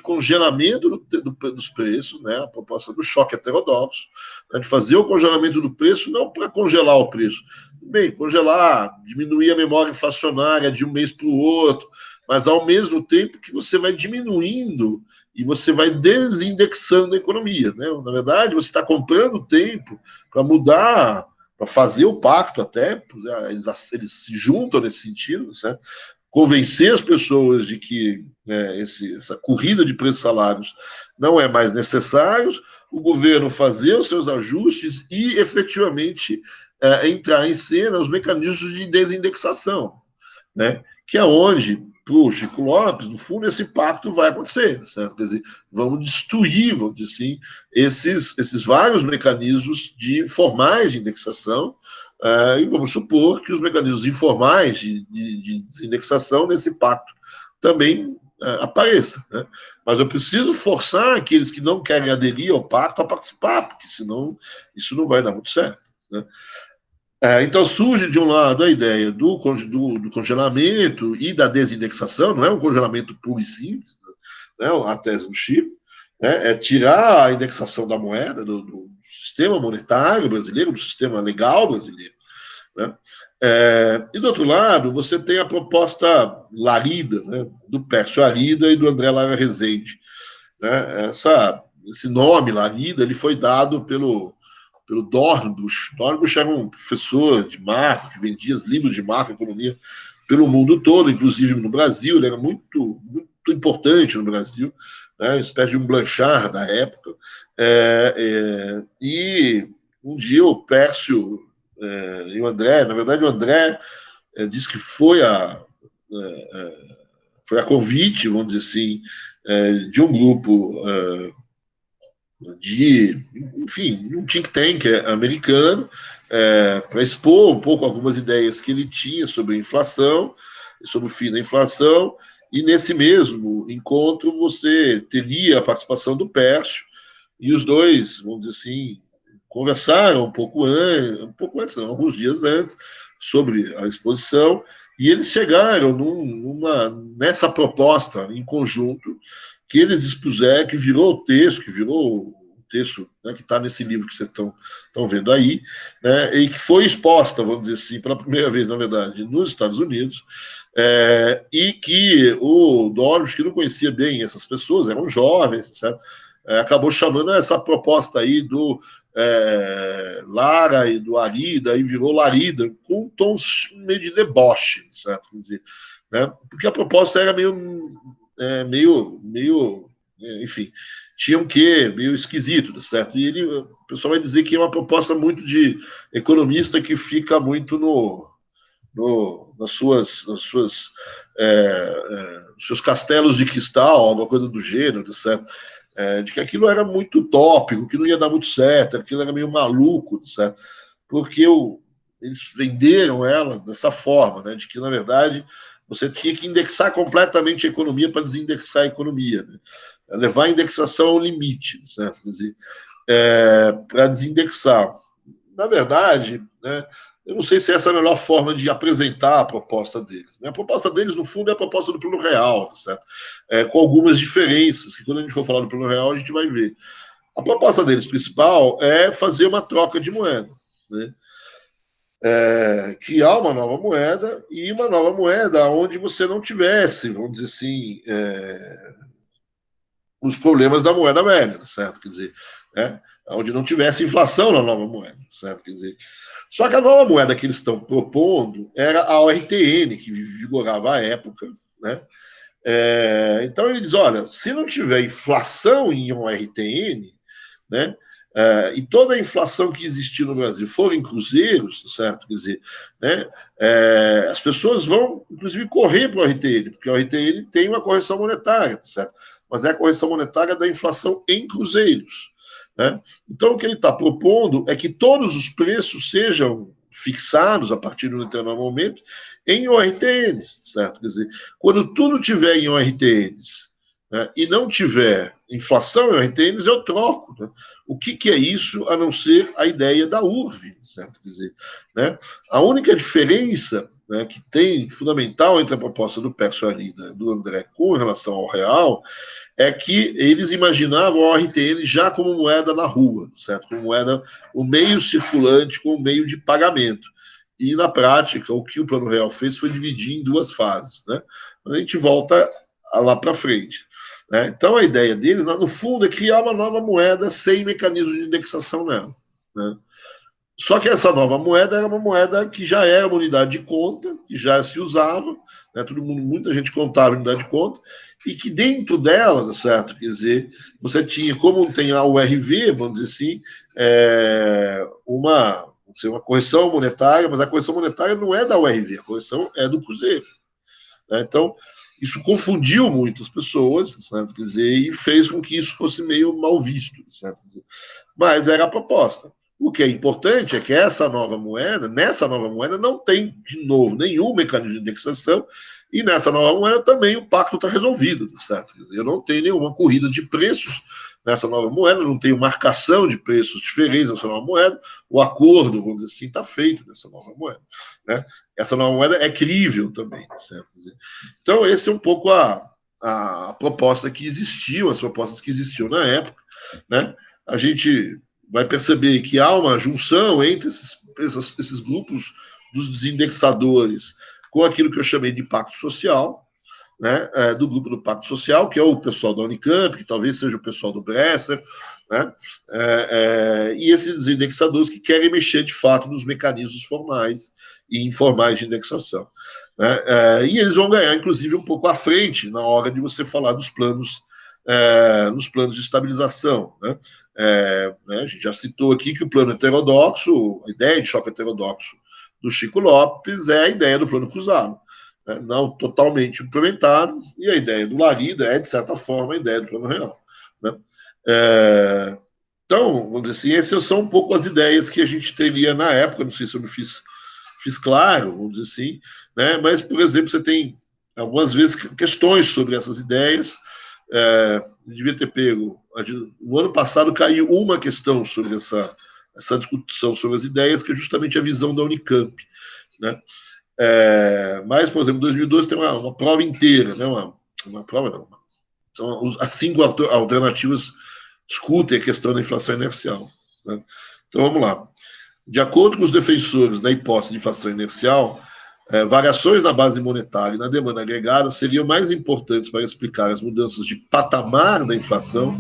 congelamento dos preços, né, a proposta do choque heterodoxo, né, de fazer o congelamento do preço, não para congelar o preço, bem, congelar, diminuir a memória inflacionária de um mês para o outro, mas ao mesmo tempo que você vai diminuindo e você vai desindexando a economia. Né? Na verdade, você está comprando tempo para mudar, para fazer o pacto até, eles se juntam nesse sentido, certo? Convencer as pessoas de que essa corrida de preços salários não é mais necessário, o governo fazer os seus ajustes e efetivamente entrar em cena os mecanismos de desindexação, né? Que é onde, para o Chico Lopes, no fundo, esse pacto vai acontecer, certo? Quer dizer, vamos destruir, vamos dizer assim, esses vários mecanismos formais de indexação, e vamos supor que os mecanismos informais de indexação nesse pacto também apareçam. Né? Mas eu preciso forçar aqueles que não querem aderir ao pacto a participar, porque senão isso não vai dar muito certo. Né? Então surge de um lado a ideia do congelamento e da desindexação, não é um congelamento puro e simples, né, a tese do Chico, né, é tirar a indexação da moeda, do sistema monetário brasileiro, do sistema legal brasileiro. Né? E do outro lado, você tem a proposta Larida, né, do Pércio Arida e do André Lara Rezende. Né? Esse nome Larida ele foi dado pelo Dornbusch. Dornbusch era um professor de macro, que vendia livros de macroeconomia pelo mundo todo, inclusive no Brasil. Ele era muito, muito importante no Brasil, né? Uma espécie de um Blanchard da época. E um dia o Pércio e o André, na verdade, o André disse que foi a convite, vamos dizer assim, de um grupo enfim, um think tank americano, para expor um pouco algumas ideias que ele tinha sobre a inflação, sobre o fim da inflação, e nesse mesmo encontro você teria a participação do Pércio, e os dois, vamos dizer assim, conversaram um pouco antes, não, alguns dias antes, sobre a exposição, e eles chegaram nessa proposta em conjunto que eles expuseram, que virou o texto, né, que está nesse livro que vocês estão vendo aí, né, e que foi exposta, vamos dizer assim, pela primeira vez, na verdade, nos Estados Unidos, e que o Dormes, que não conhecia bem essas pessoas, eram jovens, certo? Acabou chamando essa proposta aí do Lara e do Arida, e virou Larida, com um tom meio de deboche, certo? Quer dizer, né? Porque a proposta era enfim, tinha um quê meio esquisito, certo? E o pessoal vai dizer que é uma proposta muito de economista que fica muito seus castelos de cristal, alguma coisa do gênero, certo? De que aquilo era muito utópico, que não ia dar muito certo, aquilo era meio maluco, certo? Porque eles venderam ela dessa forma, né? De que, na verdade, você tinha que indexar completamente a economia para desindexar a economia, né? Levar a indexação ao limite, certo? Quer dizer, para desindexar. Na verdade, né, eu não sei se essa é a melhor forma de apresentar a proposta deles. Né? A proposta deles, no fundo, é a proposta do Plano Real, certo? Com algumas diferenças, que quando a gente for falar do Plano Real, a gente vai ver. A proposta deles principal é fazer uma troca de moeda, né? Criar uma nova moeda e uma nova moeda onde você não tivesse, vamos dizer assim, os problemas da moeda velha, certo? Quer dizer, onde não tivesse inflação na nova moeda, certo? Quer dizer, só que a nova moeda que eles estão propondo era a ORTN, que vigorava à época, né? Então ele diz, olha, se não tiver inflação em ORTN, né? E toda a inflação que existiu no Brasil for em cruzeiros, certo? Quer dizer, né? As pessoas vão, inclusive, correr para o RTN, porque o RTN tem uma correção monetária, certo? Mas é a correção monetária da inflação em cruzeiros, né? Então, o que ele está propondo é que todos os preços sejam fixados a partir de um determinado momento em ORTNs, certo? Quer dizer, quando tudo tiver em ORTNs, né, e não tiver inflação em ORTNs, eu troco. Né? O que é isso a não ser a ideia da URV, certo? Quer dizer, né, a única diferença, né, que tem fundamental entre a proposta do Pércio e do André com relação ao real é que eles imaginavam a ORTN já como moeda na rua, certo? Como moeda, o meio circulante, como meio de pagamento. E, na prática, o que o Plano Real fez foi dividir em duas fases. Né? Mas a gente volta lá para frente. Né? Então, a ideia deles, no fundo, é criar uma nova moeda sem mecanismo de indexação nela. Né? Só que essa nova moeda era uma moeda que já era uma unidade de conta, que já se usava, né? Todo mundo, muita gente contava em unidade de conta, e que dentro dela, certo? Quer dizer, você tinha, como tem a URV, vamos dizer assim, uma correção monetária, mas a correção monetária não é da URV, a correção é do Cruzeiro. Né? Então, isso confundiu muito as pessoas, certo? Quer dizer, e fez com que isso fosse meio mal visto, certo? Mas era a proposta. O que é importante é que nessa nova moeda, não tem, de novo, nenhum mecanismo de indexação, e nessa nova moeda também o pacto está resolvido, certo? Quer dizer, eu não tenho nenhuma corrida de preços nessa nova moeda, não tenho marcação de preços diferentes nessa nova moeda, o acordo, vamos dizer assim, está feito nessa nova moeda. Né? Essa nova moeda é crível também, certo? Quer dizer, então, esse é um pouco a proposta que existiu, as propostas que existiam na época, né? A gente vai perceber que há uma junção entre esses grupos dos desindexadores com aquilo que eu chamei de pacto social, né, do grupo do Pacto Social, que é o pessoal da Unicamp, que talvez seja o pessoal do Bresser, né, e esses desindexadores que querem mexer de fato nos mecanismos formais e informais de indexação. Né, e eles vão ganhar, inclusive, um pouco à frente na hora de você falar dos planos nos planos de estabilização. Né? A gente já citou aqui que o plano heterodoxo, a ideia de choque heterodoxo do Chico Lopes é a ideia do plano cruzado, né? Não totalmente implementado, e a ideia do Larida é, de certa forma, a ideia do plano real. Né? Então, vamos dizer assim, essas são um pouco as ideias que a gente teria na época, não sei se eu me fiz claro, vamos dizer assim, né? Mas, por exemplo, você tem algumas vezes questões sobre essas ideias. Devia ter pego. No ano passado caiu uma questão sobre essa discussão sobre as ideias, que é justamente a visão da Unicamp, né? Mas, por exemplo, em 2012 tem uma prova inteira, né? Uma prova não. Então, as 5 alternativas discutem a questão da inflação inercial, né? Então, vamos lá. De acordo com os defensores da hipótese de inflação inercial, variações na base monetária e na demanda agregada seriam mais importantes para explicar as mudanças de patamar da inflação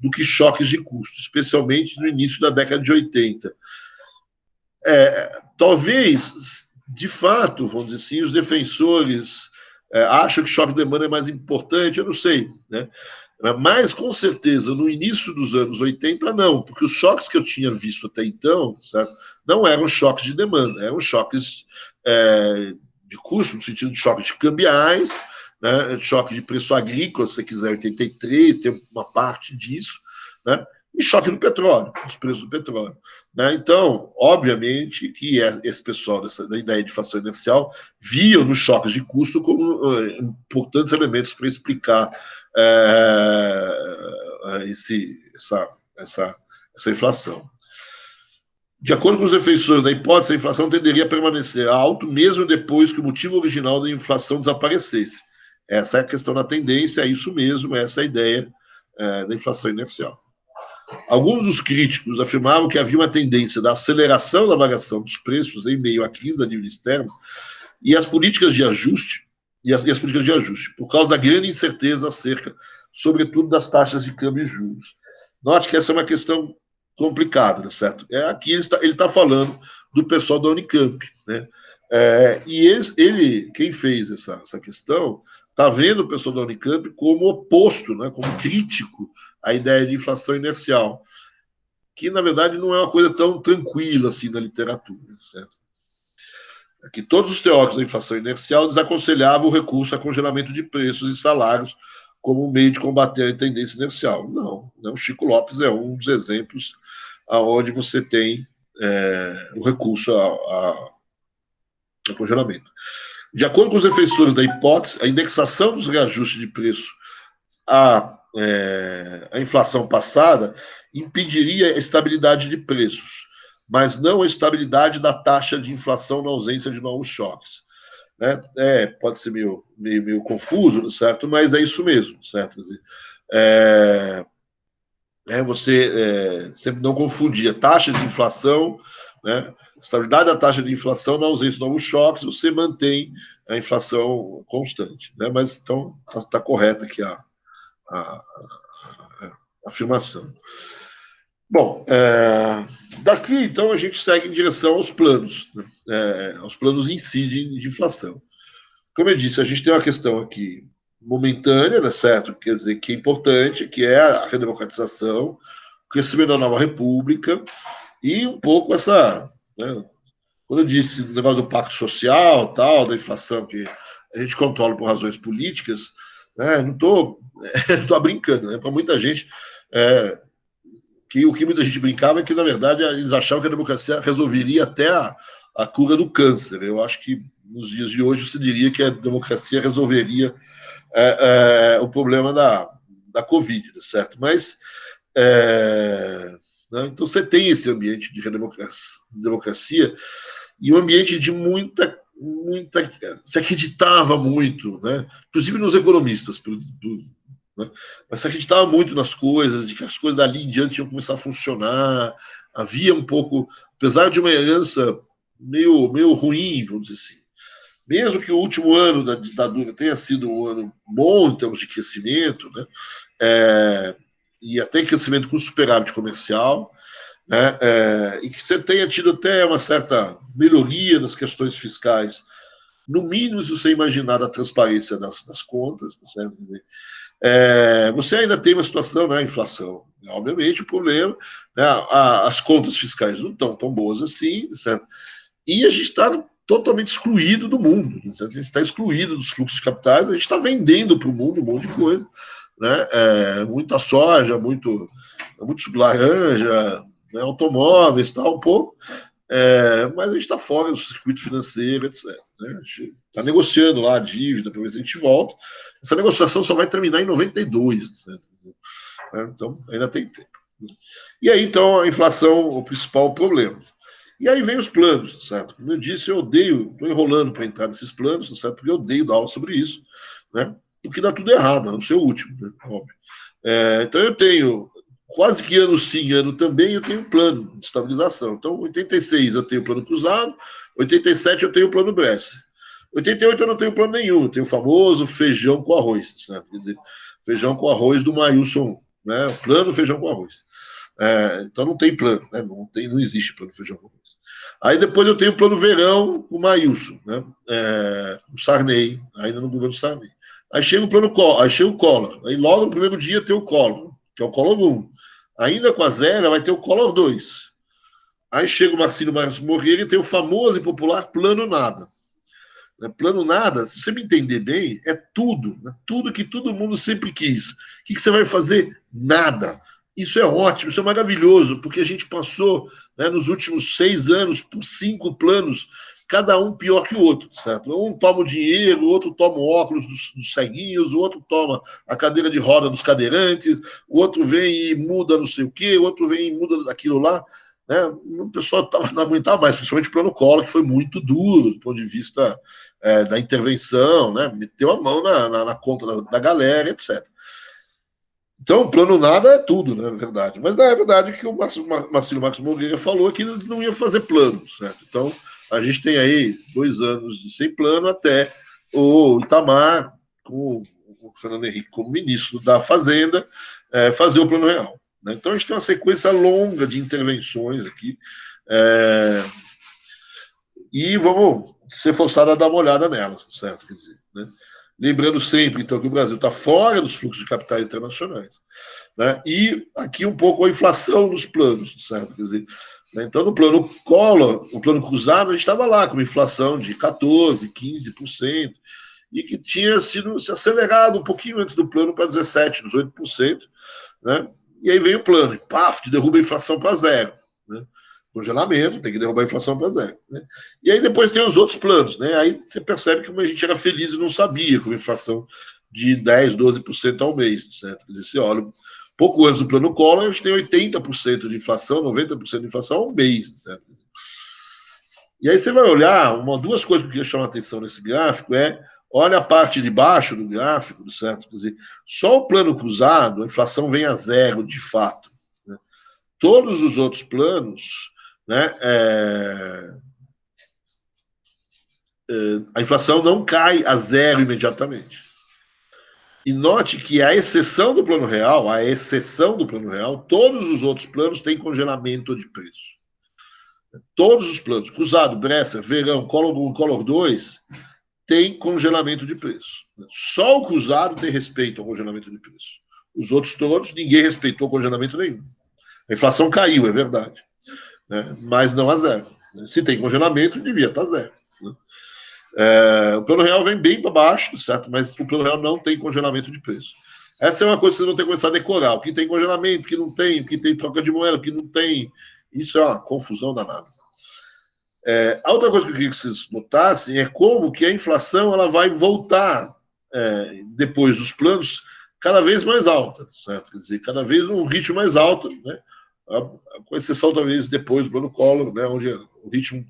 do que choques de custo, especialmente no início da década de 80. Talvez, de fato, vamos dizer assim, os defensores acham que choque de demanda é mais importante, eu não sei, né? Mas, com certeza, no início dos anos 80, não, porque os choques que eu tinha visto até então, certo, não eram choques de demanda, eram choques de custo, no sentido de choques de cambiais, né, choque de preço agrícola, se você quiser, 83, tem uma parte disso, né, e choque do petróleo, dos preços do petróleo, né? Então, obviamente, que esse pessoal da ideia de inflação inercial viam nos choques de custo como importantes elementos para explicar essa inflação. De acordo com os defensores da hipótese, a inflação tenderia a permanecer alto mesmo depois que o motivo original da inflação desaparecesse. Essa é a questão da tendência, é isso mesmo, essa é a ideia da inflação inercial. Alguns dos críticos afirmavam que havia uma tendência da aceleração da variação dos preços em meio à crise a nível externo e as políticas de ajuste, por causa da grande incerteza acerca, sobretudo, das taxas de câmbio e juros. Note que essa é uma questão complicada, né, certo? Aqui ele está falando do pessoal da Unicamp, né? E quem fez essa questão, está vendo o pessoal da Unicamp como oposto, né, como crítico à ideia de inflação inercial, que, na verdade, não é uma coisa tão tranquila assim na literatura, certo? Que todos os teóricos da inflação inercial desaconselhavam o recurso a congelamento de preços e salários como um meio de combater a tendência inercial. Não, o Chico Lopes é um dos exemplos onde você tem o recurso a congelamento. De acordo com os defensores da hipótese, a indexação dos reajustes de preço à inflação passada impediria a estabilidade de preços, mas não a estabilidade da taxa de inflação na ausência de novos choques. Né? Pode ser meio confuso, certo? Mas é isso mesmo, certo? Você sempre não confundir a taxa de inflação, né? Estabilidade da taxa de inflação na ausência de novos choques, você mantém a inflação constante. Né? Mas então está correta aqui a afirmação. Bom, daqui, então, a gente segue em direção aos planos, né? Aos planos em si de inflação. Como eu disse, a gente tem uma questão aqui momentânea, né, certo? Quer dizer, que é importante, que é a redemocratização, o crescimento da nova república e um pouco essa... Né, quando eu disse o negócio do pacto social, tal, da inflação que a gente controla por razões políticas, né, não estou brincando, né? Para muita gente... o que muita gente brincava é que, na verdade, eles achavam que a democracia resolveria até a cura do câncer. Eu acho que, nos dias de hoje, você diria que a democracia resolveria o problema da Covid, certo? Mas, né, então, você tem esse ambiente de democracia e um ambiente de muita se acreditava muito, né? Inclusive nos economistas, né? Mas se acreditava muito nas coisas, de que as coisas dali em diante iam começar a funcionar. Havia um pouco, apesar de uma herança meio ruim, vamos dizer assim. Mesmo que o último ano da ditadura tenha sido um ano bom em termos de crescimento, né? E até crescimento com superávit comercial, né? E que você tenha tido até uma certa melhoria nas questões fiscais, no mínimo, se você imaginar da transparência das contas, certo? Quer dizer, você ainda tem uma situação, né, inflação. Obviamente, o problema, né, as contas fiscais não estão tão boas assim, certo? E a gente está totalmente excluído do mundo, certo? A gente está excluído dos fluxos de capitais, a gente está vendendo para o mundo um monte de coisa, né? Muita soja, muito muito suco laranja, né, automóveis, tal, um pouco, mas a gente está fora do circuito financeiro, etc. Né? A gente está negociando lá a dívida para ver se a gente volta. Essa negociação só vai terminar em 92, certo? Então, ainda tem tempo. E aí, então, a inflação, o principal problema. E aí vem os planos, certo? Como eu disse, eu odeio, estou enrolando para entrar nesses planos, certo? Porque eu odeio dar aula sobre isso, né? Porque dá tudo errado, a não ser o último, né? Óbvio. Então eu tenho, quase que ano sim, ano também, eu tenho um plano de estabilização. Então, 86 eu tenho plano cruzado, 87 eu tenho o plano Bresser. 88 eu não tenho plano nenhum, eu tenho o famoso feijão com arroz, certo? Quer dizer, feijão com arroz do Maílson, né? Plano feijão com arroz. Então não tem plano, né? Não existe plano feijão com arroz. Aí depois eu tenho o plano verão com o Maílson, né? O Sarney, ainda no governo Sarney. Aí chega o plano Collor, aí chega o Collor. Aí logo no primeiro dia tem o Collor, que é o Collor 1. Ainda com a Zélia vai ter o Collor 2. Aí chega o Marcílio Marques Moreira e tem o famoso e popular plano nada. Plano nada, se você me entender bem, é tudo, né? Tudo que todo mundo sempre quis. O que você vai fazer? Nada. Isso é ótimo, isso é maravilhoso, porque a gente passou, né, nos últimos 6 anos por 5 planos, cada um pior que o outro, certo? Um toma o dinheiro, o outro toma o óculos dos ceguinhos, o outro toma a cadeira de roda dos cadeirantes, o outro vem e muda não sei o quê, o outro vem e muda aquilo lá. Né? O pessoal não aguentava mais, principalmente o plano Collor, que foi muito duro do ponto de vista da intervenção, né? Meteu a mão na conta da galera, etc. Então, o plano nada é tudo, né, na verdade. Mas é verdade que o Marcílio Marques Moreira falou que não ia fazer plano, certo? Então, a gente tem aí 2 anos sem plano até o Itamar, com o Fernando Henrique como ministro da Fazenda, fazer o plano real. Né? Então, a gente tem uma sequência longa de intervenções aqui. E vamos ser forçados a dar uma olhada nelas, certo? Quer dizer, né? Lembrando sempre, então, que o Brasil está fora dos fluxos de capitais internacionais. Né? E aqui um pouco a inflação nos planos, certo? Quer dizer, né? Então, no plano Collor, no plano cruzado, a gente estava lá com uma inflação de 14%, 15%, e que tinha sido se acelerado um pouquinho antes do plano para 17%, 18%. Né? E aí vem o plano, e paf, derruba a inflação para zero. Né? Congelamento, tem que derrubar a inflação para zero. Né? E aí depois tem os outros planos. Né? Aí você percebe que a gente era feliz e não sabia com a inflação de 10%, 12% ao mês. Certo? Quer dizer, você olha, pouco antes do plano Collor, a gente tem 80% de inflação, 90% de inflação ao mês. Certo? E aí você vai olhar, duas coisas que eu queria chamar a atenção nesse gráfico olha a parte de baixo do gráfico, certo? Quer dizer, só o plano cruzado, a inflação vem a zero, de fato. Né? Todos os outros planos, né, a inflação não cai a zero imediatamente. E note que a exceção do plano real, todos os outros planos têm congelamento de preço. Todos os planos, cruzado, Bresser, verão, Collor 1, Collor 2, tem congelamento de preço. Só o cruzado tem respeito ao congelamento de preço. Os outros todos, ninguém respeitou congelamento nenhum. A inflação caiu, é verdade, né? Mas não a zero. Se tem congelamento, devia estar zero. Né? O plano real vem bem para baixo, certo? Mas o plano real não tem congelamento de preço. Essa é uma coisa que vocês vão ter que começar a decorar. O que tem congelamento, o que não tem, o que tem troca de moeda, o que não tem. Isso é uma confusão danada. A outra coisa que eu queria que vocês notassem é como que a inflação ela vai voltar depois dos planos cada vez mais alta, certo? Quer dizer, cada vez num ritmo mais alto, né? Com exceção talvez depois do plano Collor, né? Onde o ritmo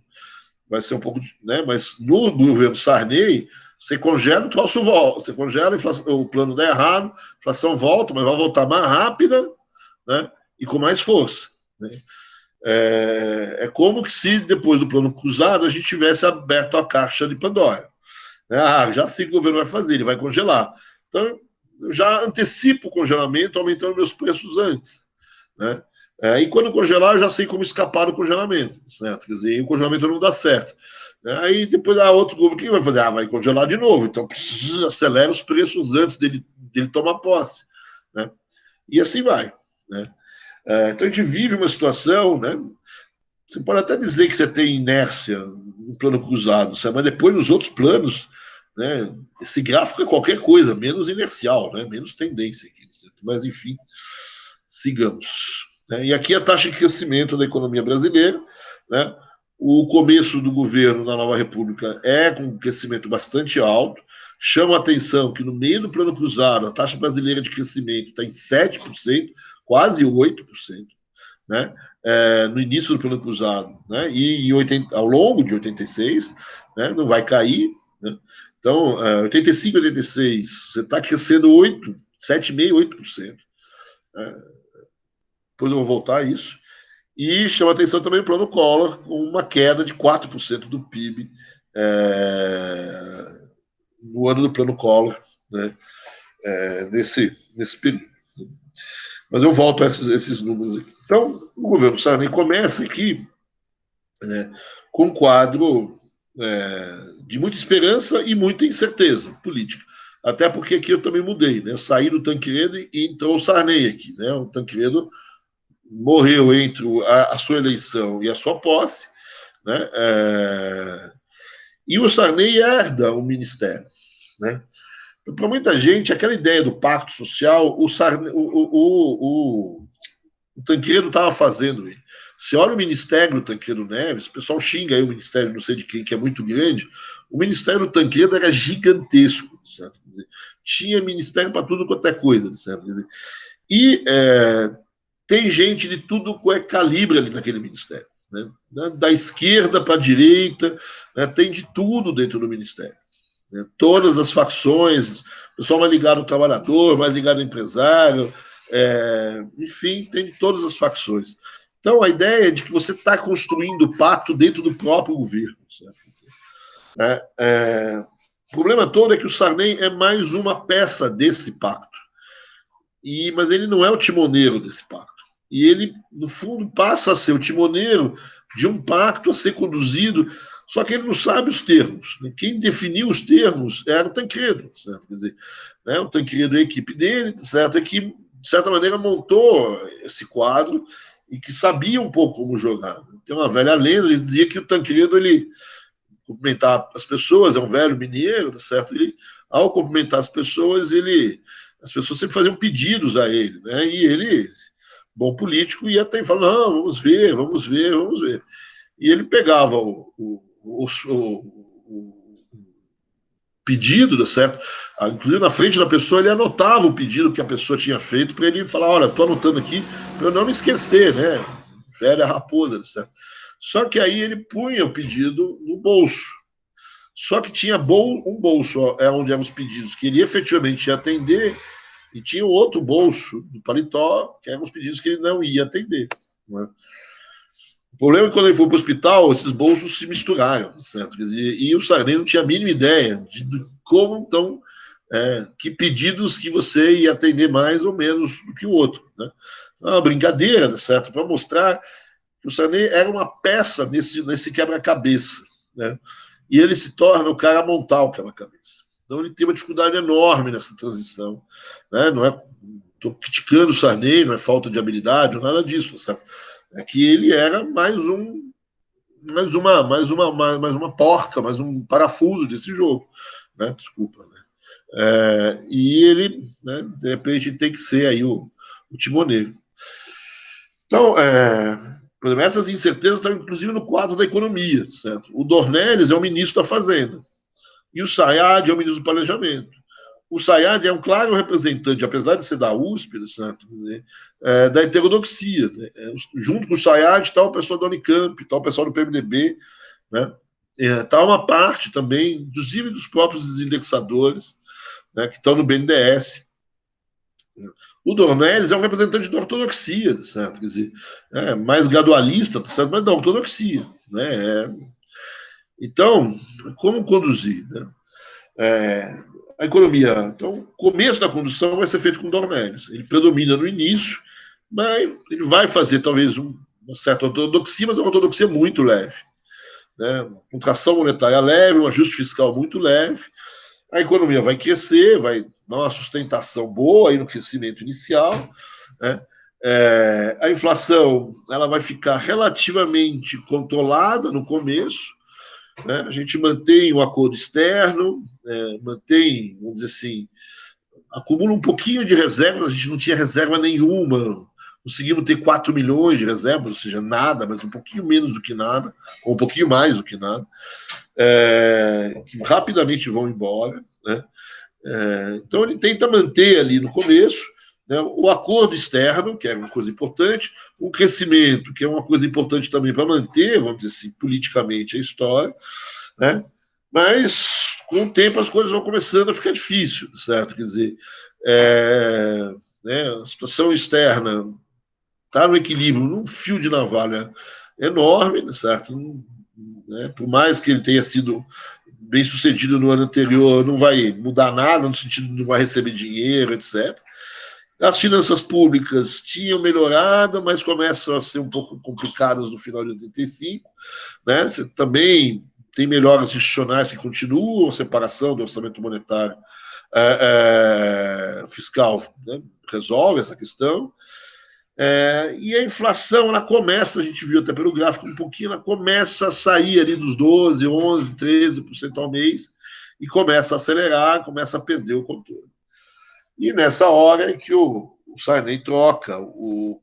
vai ser um pouco, né? Mas no governo Sarney você congela o troço volta, você congela o plano dá errado, a inflação volta, mas vai voltar mais rápida, né? E com mais força, né? Como se depois do plano cruzado a gente tivesse aberto a caixa de Pandora. Já sei o que o governo vai fazer, ele vai congelar. Então, eu já antecipo o congelamento, aumentando meus preços antes. Né? E quando congelar, eu já sei como escapar do congelamento. Certo? Quer dizer, o congelamento não dá certo. Aí depois outro governo, o que vai fazer? Vai congelar de novo. Então, acelera os preços antes dele tomar posse. Né? E assim vai. Né? Então a gente vive uma situação, né? Você pode até dizer que você tem inércia no plano cruzado, sabe? Mas depois nos outros planos, né? Esse gráfico é qualquer coisa, menos inercial, né? Menos tendência aqui, certo? Mas enfim, sigamos. Né? E aqui a taxa de crescimento da economia brasileira, né? O começo do governo na Nova República é com um crescimento bastante alto. Chama a atenção que no meio do plano cruzado a taxa brasileira de crescimento está em 7%, quase 8%, né? No início do plano cruzado, né? E ao longo de 86, né? Não vai cair, né? Então, 85, 86, você está crescendo 8, 7,5%, 8%. Né? Depois eu vou voltar a isso. E chama atenção também o plano Collor, com uma queda de 4% do PIB no ano do plano Collor, né? Nesse período. Mas eu volto a esses números aqui. Então, o governo Sarney começa aqui, né, com um quadro de muita esperança e muita incerteza política. Até porque aqui eu também mudei, né? Eu saí do Tancredo e entrou o Sarney aqui, né? O Tancredo morreu entre a sua eleição e a sua posse, né? E o Sarney herda o ministério, né? Então, para muita gente, aquela ideia do pacto social, o Tancredo estava fazendo ele. Se olha o ministério do Tancredo Neves, o pessoal xinga aí o ministério, não sei de quem, que é muito grande. O ministério do Tancredo era gigantesco, certo? Quer dizer, tinha ministério para tudo quanto é coisa, certo? Quer dizer, e tem gente de tudo que é calibre ali naquele ministério, né? Da esquerda para a direita, né? Tem de tudo dentro do ministério. Né? Todas as facções, o pessoal mais ligado ao trabalhador, mais ligado ao empresário, enfim, tem de todas as facções. Então, a ideia é de que você está construindo o pacto dentro do próprio governo. O problema todo é que o Sarney é mais uma peça desse pacto. Mas ele não é o timoneiro desse pacto. E ele, no fundo, passa a ser o timoneiro de um pacto a ser conduzido, só que ele não sabe os termos. Quem definiu os termos era o Tancredo, certo? Quer dizer, né, o Tancredo e a equipe dele, certo? É que, de certa maneira, montou esse quadro e que sabia um pouco como jogar. Tem uma velha lenda, ele dizia que o Tancredo, ele cumprimentar as pessoas, é um velho mineiro, certo? Ele, ao cumprimentar as pessoas sempre faziam pedidos a ele, né? E ele, bom político, ia até e falava, não, vamos ver, vamos ver, vamos ver. E ele pegava o pedido, certo? Inclusive, na frente da pessoa, ele anotava o pedido que a pessoa tinha feito para ele falar, olha, estou anotando aqui para eu não me esquecer, né? Velha raposa, certo? Só que aí ele punha o pedido no bolso. Só que tinha um bolso onde eram os pedidos que ele efetivamente ia atender e tinha outro bolso do paletó que eram os pedidos que ele não ia atender. Né? O problema é que quando ele foi para o hospital, esses bolsos se misturaram, certo? E o Sarney não tinha a mínima ideia de como, então, que pedidos que você ia atender mais ou menos do que o outro. Né? Uma brincadeira, certo? Para mostrar que o Sarney era uma peça nesse quebra-cabeça, né? E ele se torna o cara a montar o quebra-cabeça. Então ele tem uma dificuldade enorme nessa transição, né? Não estou criticando o Sarney, não é falta de habilidade, ou nada disso, certo? É que ele era mais uma porca, mais um parafuso desse jogo, né? Desculpa, né? E ele, né, de repente, tem que ser aí o timoneiro. Então, por exemplo, essas incertezas estão inclusive no quadro da economia, certo? O Dornelles é o ministro da Fazenda e o Sayad é o ministro do Planejamento. O Sayad é um claro representante, apesar de ser da USP, certo? Da heterodoxia. Né? Junto com o Sayad está o pessoal da Unicamp, está o pessoal do PMDB, né? Está uma parte também, inclusive dos próprios desindexadores, né, que estão no BNDES. O Dornelles é um representante da ortodoxia, certo? Quer dizer, mais gradualista, certo? Mas da ortodoxia. Né? Então, como conduzir? Né? A economia. Então, o começo da condução vai ser feito com o Dornelles. Ele predomina no início, mas ele vai fazer talvez uma certa ortodoxia, mas uma ortodoxia muito leve. Né? Uma contração monetária leve, um ajuste fiscal muito leve. A economia vai crescer, vai dar uma sustentação boa aí no crescimento inicial. Né? A inflação ela vai ficar relativamente controlada no começo. Né? A gente mantém o acordo externo, vamos dizer assim, acumula um pouquinho de reserva, a gente não tinha reserva nenhuma conseguimos ter 4 milhões de reservas, ou seja, nada, mas um pouquinho menos do que nada, ou um pouquinho mais do que nada, que rapidamente vão embora, né? Então, ele tenta manter ali no começo, né, o acordo externo, que é uma coisa importante, o crescimento, que é uma coisa importante também para manter, vamos dizer assim, politicamente a história, né? Mas, com o tempo, as coisas vão começando a ficar difícil, certo? Quer dizer, né, a situação externa está no equilíbrio, num fio de navalha enorme, certo? Né, por mais que ele tenha sido bem sucedido no ano anterior, não vai mudar nada, no sentido de não vai receber dinheiro, etc. As finanças públicas tinham melhorado, mas começam a ser um pouco complicadas no final de 85. Né? Você também tem melhoras institucionais que continuam, a separação do orçamento monetário fiscal, né? Resolve essa questão. E a inflação, ela começa, a gente viu até pelo gráfico um pouquinho, ela começa a sair ali dos 12, 11, 13% ao mês e começa a acelerar, começa a perder o controle. E nessa hora é que o Sarney troca o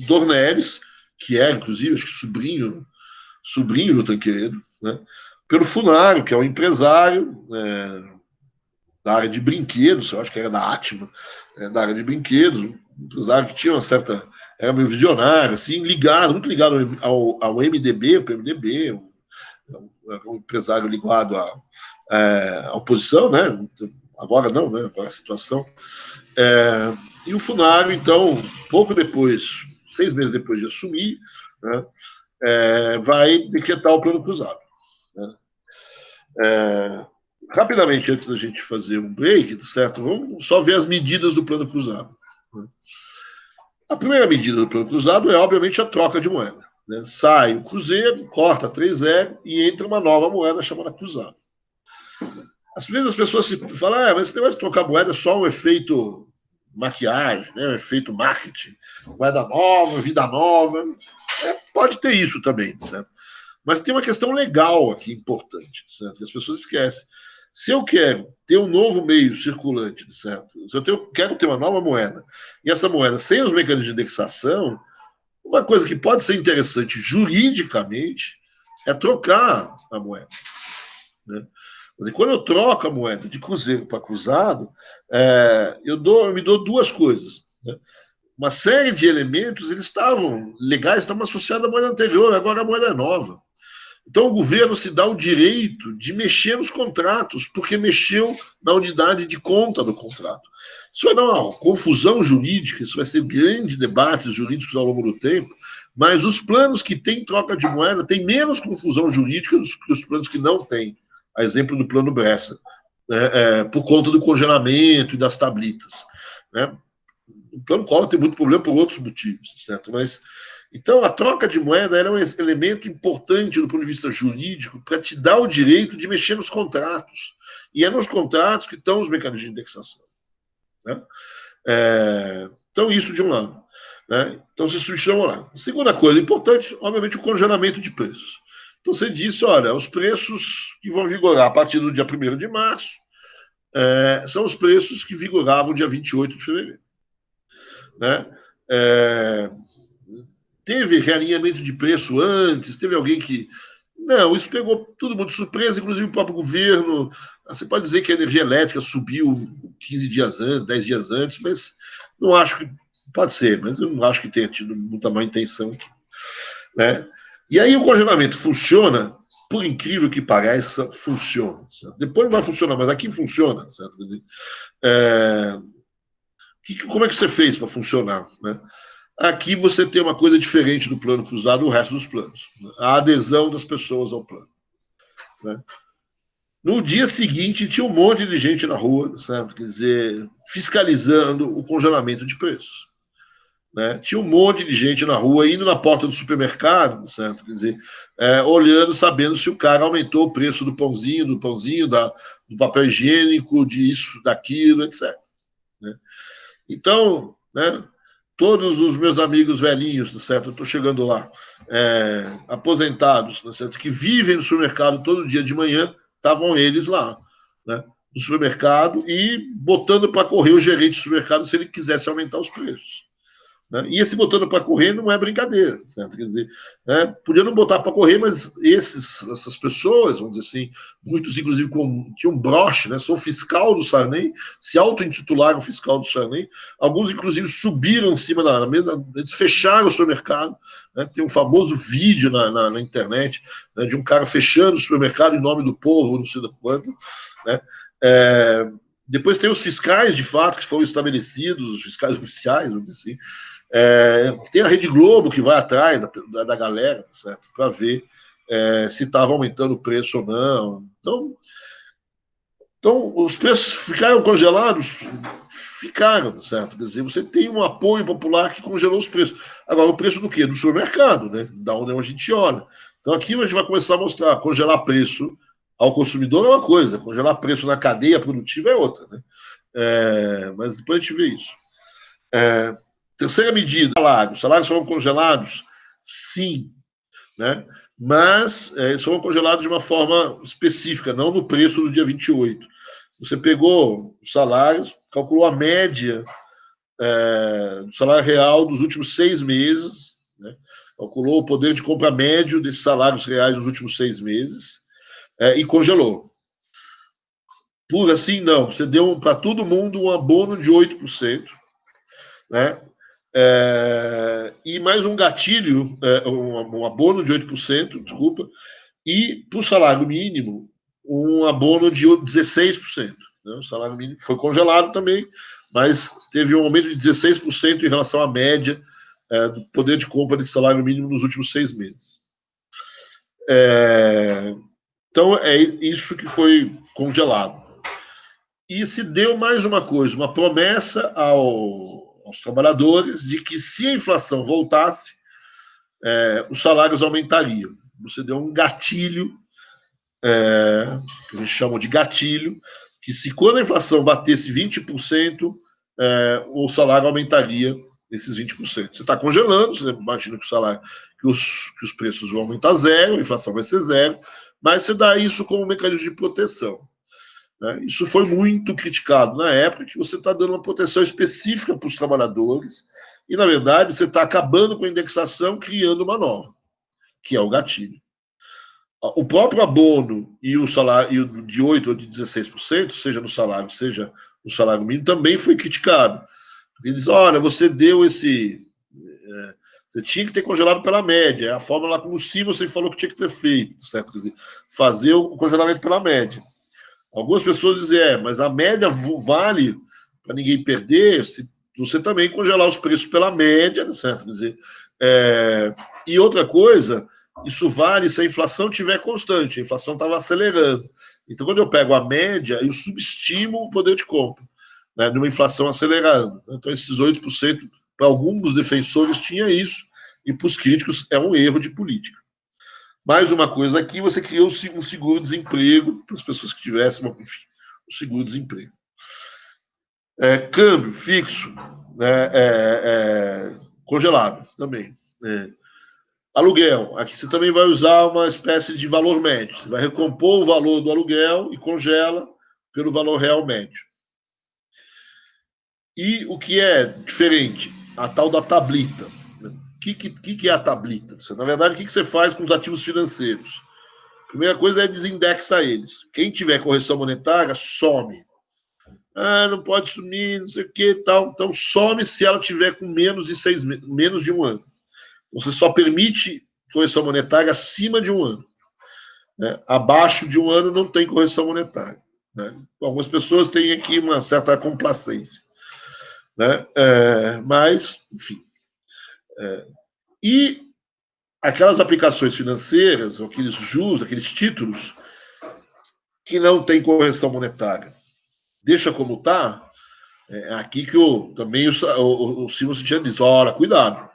Dornelles, que é, inclusive, acho que sobrinho do Tancredo, né, pelo Funaro, que é um empresário da área de brinquedos, eu acho que era da Atma, da área de brinquedos, um empresário que tinha uma certa... Era meio visionário, assim, muito ligado ao MDB, para o MDB, um empresário ligado à oposição, né? Agora não, né? Agora a situação. E o Funaro, então, pouco depois, 6 meses depois de assumir, né, vai decretar o Plano Cruzado. Né? Rapidamente, antes da gente fazer um break, certo? Vamos só ver as medidas do Plano Cruzado. Né? A primeira medida do Plano Cruzado é, obviamente, a troca de moeda. Né? Sai o Cruzeiro, corta 3,0 e entra uma nova moeda chamada Cruzado. Às vezes as pessoas falam, mas esse negócio de trocar moeda é só um efeito maquiagem, né? Um efeito marketing, moeda nova, vida nova. Pode ter isso também, certo? Mas tem uma questão legal aqui importante, certo? Que as pessoas esquecem. Se eu quero ter um novo meio circulante, certo? Se eu quero ter uma nova moeda, e essa moeda sem os mecanismos de indexação, uma coisa que pode ser interessante juridicamente é trocar a moeda. Né? Quando eu troco a moeda de cruzeiro para cruzado, eu me dou duas coisas. Né? Uma série de elementos, eles estavam legais, estavam associados à moeda anterior, agora a moeda é nova. Então o governo se dá o direito de mexer nos contratos, porque mexeu na unidade de conta do contrato. Isso vai dar uma confusão jurídica, isso vai ser grandes debates jurídicos ao longo do tempo, mas os planos que têm troca de moeda têm menos confusão jurídica do que os planos que não têm. A exemplo do plano Bresser, por conta do congelamento e das tablitas. Né? O plano Collor tem muito problema por outros motivos, certo? Mas, então, a troca de moeda é um elemento importante do ponto de vista jurídico para te dar o direito de mexer nos contratos. E é nos contratos que estão os mecanismos de indexação. Né? Então, isso de um lado. Né? Então, se substituam lá. Segunda coisa importante, obviamente, o congelamento de preços. Então, você disse, olha, os preços que vão vigorar a partir do dia 1º de março são os preços que vigoravam dia 28 de fevereiro. Né? Teve realinhamento de preço antes, teve alguém que... Não, isso pegou todo mundo de surpresa, inclusive o próprio governo. Você pode dizer que a energia elétrica subiu 15 dias antes, 10 dias antes, mas não acho que... Pode ser, mas eu não acho que tenha tido muita má intenção aqui. Né? E aí o congelamento funciona, por incrível que pareça, funciona. Certo? Depois não vai funcionar, mas aqui funciona. Certo? Quer dizer, como é que você fez para funcionar? Né? Aqui você tem uma coisa diferente do plano cruzado do resto dos planos. Né? A adesão das pessoas ao plano. Né? No dia seguinte, tinha um monte de gente na rua, certo? Quer dizer, fiscalizando o congelamento de preços. Né? Tinha um monte de gente na rua, indo na porta do supermercado, certo? Quer dizer, olhando, sabendo se o cara aumentou o preço do pãozinho, do papel higiênico, disso, daquilo, etc. Né? Então, né, todos os meus amigos velhinhos, certo? Eu estou chegando lá, aposentados, certo? Que vivem no supermercado todo dia de manhã, estavam eles lá. Né? do supermercado e botando para correr o gerente do supermercado se ele quisesse aumentar os preços. Né? E esse botando para correr não é brincadeira, certo? Quer dizer, podia não botar para correr, mas essas pessoas, vamos dizer assim, muitos inclusive tinham broche, né? Sou fiscal do Sarney, se auto-intitularam fiscal do Sarney, alguns inclusive subiram em cima da mesa, eles fecharam o supermercado, né? Tem um famoso vídeo na internet, né, de um cara fechando o supermercado em nome do povo, não sei da quanto, né? Depois tem os fiscais, de fato, que foram estabelecidos, os fiscais oficiais, vamos dizer assim. Tem a Rede Globo que vai atrás da galera, certo? Para ver se estava aumentando o preço ou não. Então, os preços ficaram congelados? Ficaram, certo? Quer dizer, você tem um apoio popular que congelou os preços. Agora, o preço do quê? Do supermercado, né? Da onde a gente olha. Então, aqui a gente vai começar a mostrar, congelar preço ao consumidor é uma coisa, congelar preço na cadeia produtiva é outra, né? Mas depois a gente vê isso. Terceira medida, salários. Salários foram congelados? Sim, né? Mas eles foram congelados de uma forma específica, não no preço do dia 28. Você pegou os salários, calculou a média do salário real dos últimos 6 meses, né? Calculou o poder de compra médio desses salários reais dos últimos 6 meses e congelou. Por assim, não. Você deu para todo mundo um abono de 8%, né? E mais um gatilho, um abono de 8%, desculpa, e para o salário mínimo, um abono de 16%. Né? O salário mínimo foi congelado também, mas teve um aumento de 16% em relação à média do poder de compra desse salário mínimo nos últimos 6 meses. Então, é isso que foi congelado. E se deu mais uma coisa, uma promessa aos trabalhadores de que se a inflação voltasse, os salários aumentariam. Você deu um gatilho, que eles chamam de gatilho, que se quando a inflação batesse 20%, o salário aumentaria esses 20%. Você está congelando, você imagina que o salário, que os preços vão aumentar zero, a inflação vai ser zero, mas você dá isso como um mecanismo de proteção. Né? Isso foi muito criticado na época, que você está dando uma proteção específica para os trabalhadores, e, na verdade, você está acabando com a indexação, criando uma nova, que é o gatilho. O próprio abono e o salário de 8% ou de 16%, seja no salário, seja no salário mínimo, também foi criticado. Eles, olha, você deu esse... você tinha que ter congelado pela média, é a forma lá como o Simonsen falou que tinha que ter feito, certo? Quer dizer, fazer o congelamento pela média. Algumas pessoas dizem, mas a média vale para ninguém perder se você também congelar os preços pela média, certo? Quer dizer, e outra coisa, isso vale se a inflação estiver constante, a inflação estava acelerando. Então, quando eu pego a média, eu subestimo o poder de compra, né, de uma inflação acelerando. Então, esses 8%, para alguns dos defensores, tinha isso, e para os críticos é um erro de política. Mais uma coisa aqui, você criou um seguro-desemprego para as pessoas que tivessem, enfim, um seguro-desemprego. Câmbio fixo, congelado também. Aluguel, aqui você também vai usar uma espécie de valor médio. Você vai recompor o valor do aluguel e congela pelo valor real médio. E o que é diferente? A tal da tablita. O que é a tablita? Na verdade, o que você faz com os ativos financeiros? A primeira coisa é desindexar eles. Quem tiver correção monetária, some. Não pode sumir, não sei o que, tal. Então, some se ela tiver com menos de um ano. Você só permite correção monetária acima de um ano. Né? Abaixo de um ano não tem correção monetária. Né? Algumas pessoas têm aqui uma certa complacência. Né? Mas, enfim. E aquelas aplicações financeiras, aqueles juros, aqueles títulos, que não tem correção monetária, deixa como está, aqui que também o Simonsen tinha dito, olha, cuidado.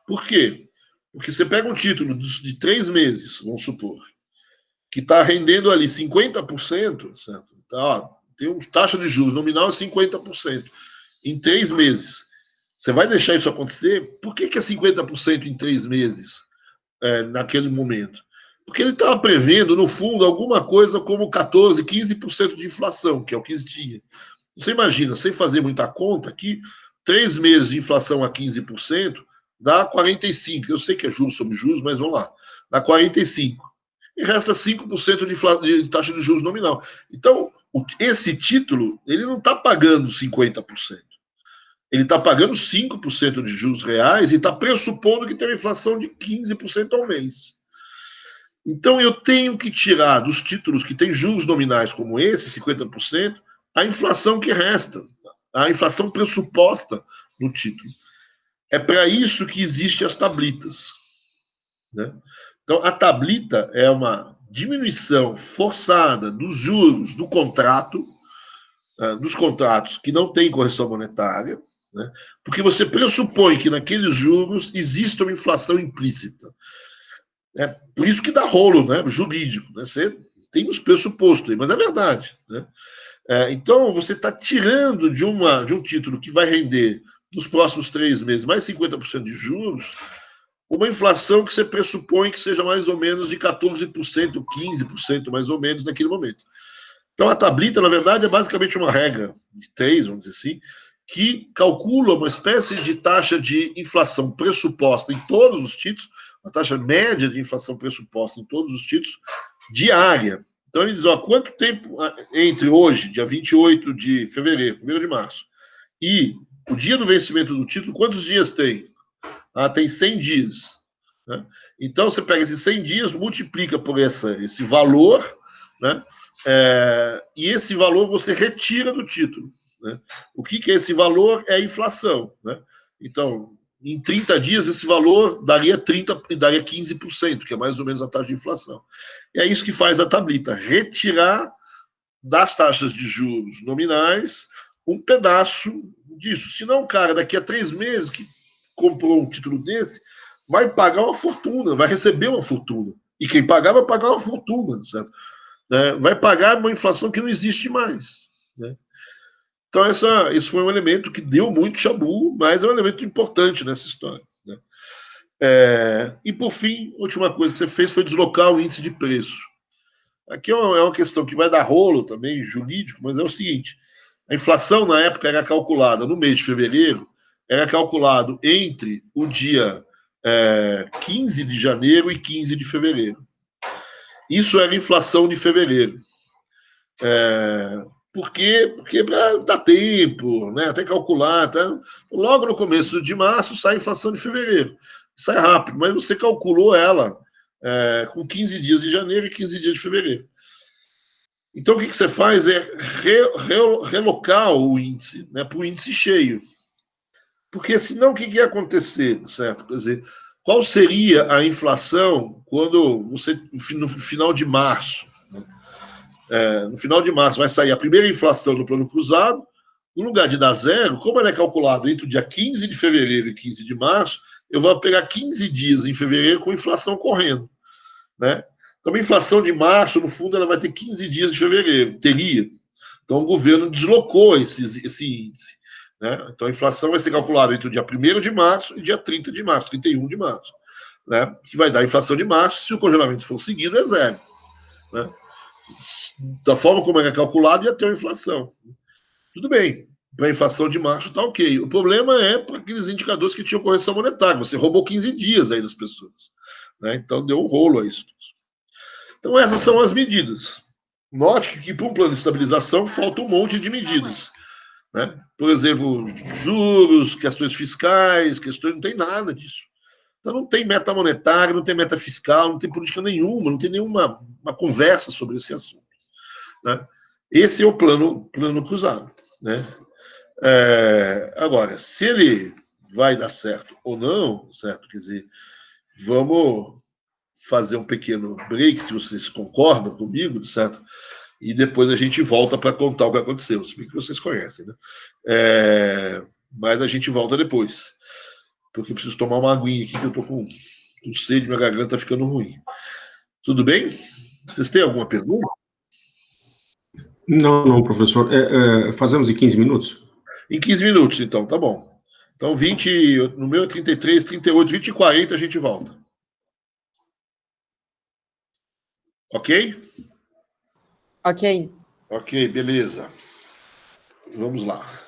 Por quê? Porque você pega um título de 3 meses, vamos supor, que está rendendo ali 50%, certo? Tá, tem uma taxa de juros nominal de 50%. Em 3 meses, você vai deixar isso acontecer? Por que é 50% em 3 meses, naquele momento? Porque ele estava prevendo, no fundo, alguma coisa como 14%, 15% de inflação, que é o que tinha. Você imagina, sem fazer muita conta, que 3 meses de inflação a 15% dá 45%. Eu sei que é juros sobre juros, mas vamos lá. Dá 45%. E resta 5% de taxa de juros nominal. Então, esse título, ele não está pagando 50%. Ele está pagando 5% de juros reais e está pressupondo que tem uma inflação de 15% ao mês. Então, eu tenho que tirar dos títulos que têm juros nominais como esse, 50%, a inflação que resta, a inflação pressuposta no título. É para isso que existem as tablitas. Né? Então, a tablita é uma diminuição forçada dos juros do contrato, dos contratos que não têm correção monetária, né? Porque você pressupõe que naqueles juros existe uma inflação implícita. É por isso que dá rolo, né, jurídico. Né? Você tem os pressupostos aí, mas é verdade. Né? Então, você está tirando de um título que vai render nos próximos 3 meses mais 50% de juros, uma inflação que você pressupõe que seja mais ou menos de 14%, 15% mais ou menos naquele momento. Então, a tablita, na verdade, é basicamente uma regra de 3, vamos dizer assim, que calcula uma espécie de taxa de inflação pressuposta em todos os títulos, uma taxa média de inflação pressuposta em todos os títulos, diária. Então, ele diz, ó, quanto tempo entre hoje, dia 28 de fevereiro, 1º de março, e o dia do vencimento do título, quantos dias tem? Tem 100 dias. Né? Então, você pega esses 100 dias, multiplica por esse valor, né? E esse valor você retira do título. Né? O que é esse valor? É a inflação. Né? Então, em 30 dias, esse valor daria 15%, que é mais ou menos a taxa de inflação. E é isso que faz a tablita, retirar das taxas de juros nominais um pedaço disso. Senão, cara, daqui a 3 meses que comprou um título desse, vai pagar uma fortuna, vai receber uma fortuna. E quem pagar vai pagar uma fortuna, certo? Vai pagar uma inflação que não existe mais. Né? Então, esse foi um elemento que deu muito chabu, mas é um elemento importante nessa história. Né? E, por fim, a última coisa que você fez foi deslocar o índice de preço. Aqui é uma questão que vai dar rolo também, jurídico, mas é o seguinte: a inflação, na época, era calculada no mês de fevereiro, era calculado entre o dia 15 de janeiro e 15 de fevereiro. Isso era inflação de fevereiro. Por quê? Porque para dar tempo, né, até calcular. Tá? Logo no começo de março sai a inflação de fevereiro. Sai rápido, mas você calculou ela com 15 dias de janeiro e 15 dias de fevereiro. Então, o que você faz é relocar o índice, né, para o índice cheio. Porque senão o que ia acontecer, certo? Quer dizer, qual seria a inflação quando você, no final de março? Né? No final de março vai sair a primeira inflação do plano cruzado, no lugar de dar zero, como ela é calculada entre o dia 15 de fevereiro e 15 de março, eu vou pegar 15 dias em fevereiro com inflação correndo. Né? Então, a inflação de março, no fundo, ela vai ter 15 dias de fevereiro, teria. Então, o governo deslocou esse índice. Né? Então, a inflação vai ser calculada entre o dia 1º de março e dia 30 de março, 31 de março. Né? Que vai dar a inflação de março, se o congelamento for seguido, é zero. Né? Da forma como é calculado, ia ter uma inflação. Tudo bem, para a inflação de março está ok. O problema é para aqueles indicadores que tinham correção monetária. Você roubou 15 dias aí das pessoas. Né? Então, deu um rolo a isso. Então, essas são as medidas. Note que para um plano de estabilização falta um monte de medidas. Né? Por exemplo, juros, questões fiscais, não tem nada disso. Então, não tem meta monetária, não tem meta fiscal, não tem política nenhuma, não tem nenhuma conversa sobre esse assunto. Né? Esse é o plano cruzado. Né? Agora, se ele vai dar certo ou não, certo? Quer dizer, vamos fazer um pequeno break, se vocês concordam comigo, certo? E depois a gente volta para contar o que aconteceu, se bem que vocês conhecem, né? Mas a gente volta depois, porque eu preciso tomar uma aguinha aqui, que eu estou com sede, minha garganta está ficando ruim. Tudo bem? Vocês têm alguma pergunta? Não, professor. Fazemos em 15 minutos? Em 15 minutos, então, tá bom. Então, 20, no meu 33, 38, 20 e 40 a gente volta. Ok? Ok. Ok, beleza. Vamos lá.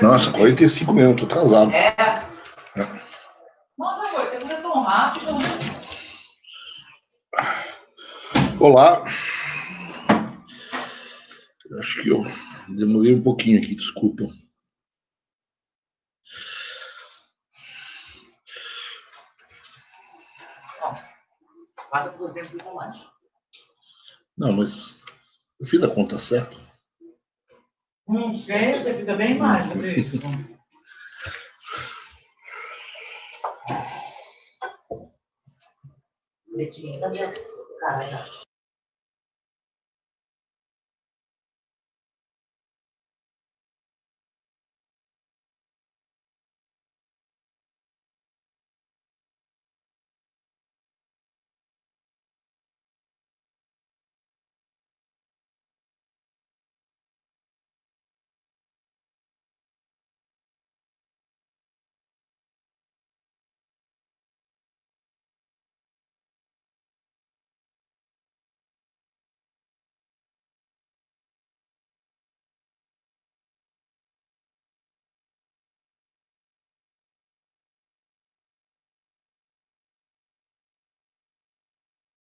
Nossa, 45 minutos, tô atrasado. Nossa, agora você não é tão rápido. Olá. Acho que eu demorei um pouquinho aqui, desculpa. Paga 200 e mais. Não, mas eu fiz a conta certa. Não sei, você fica bem mais, Fabrício. Letinho, cadê? Caralho.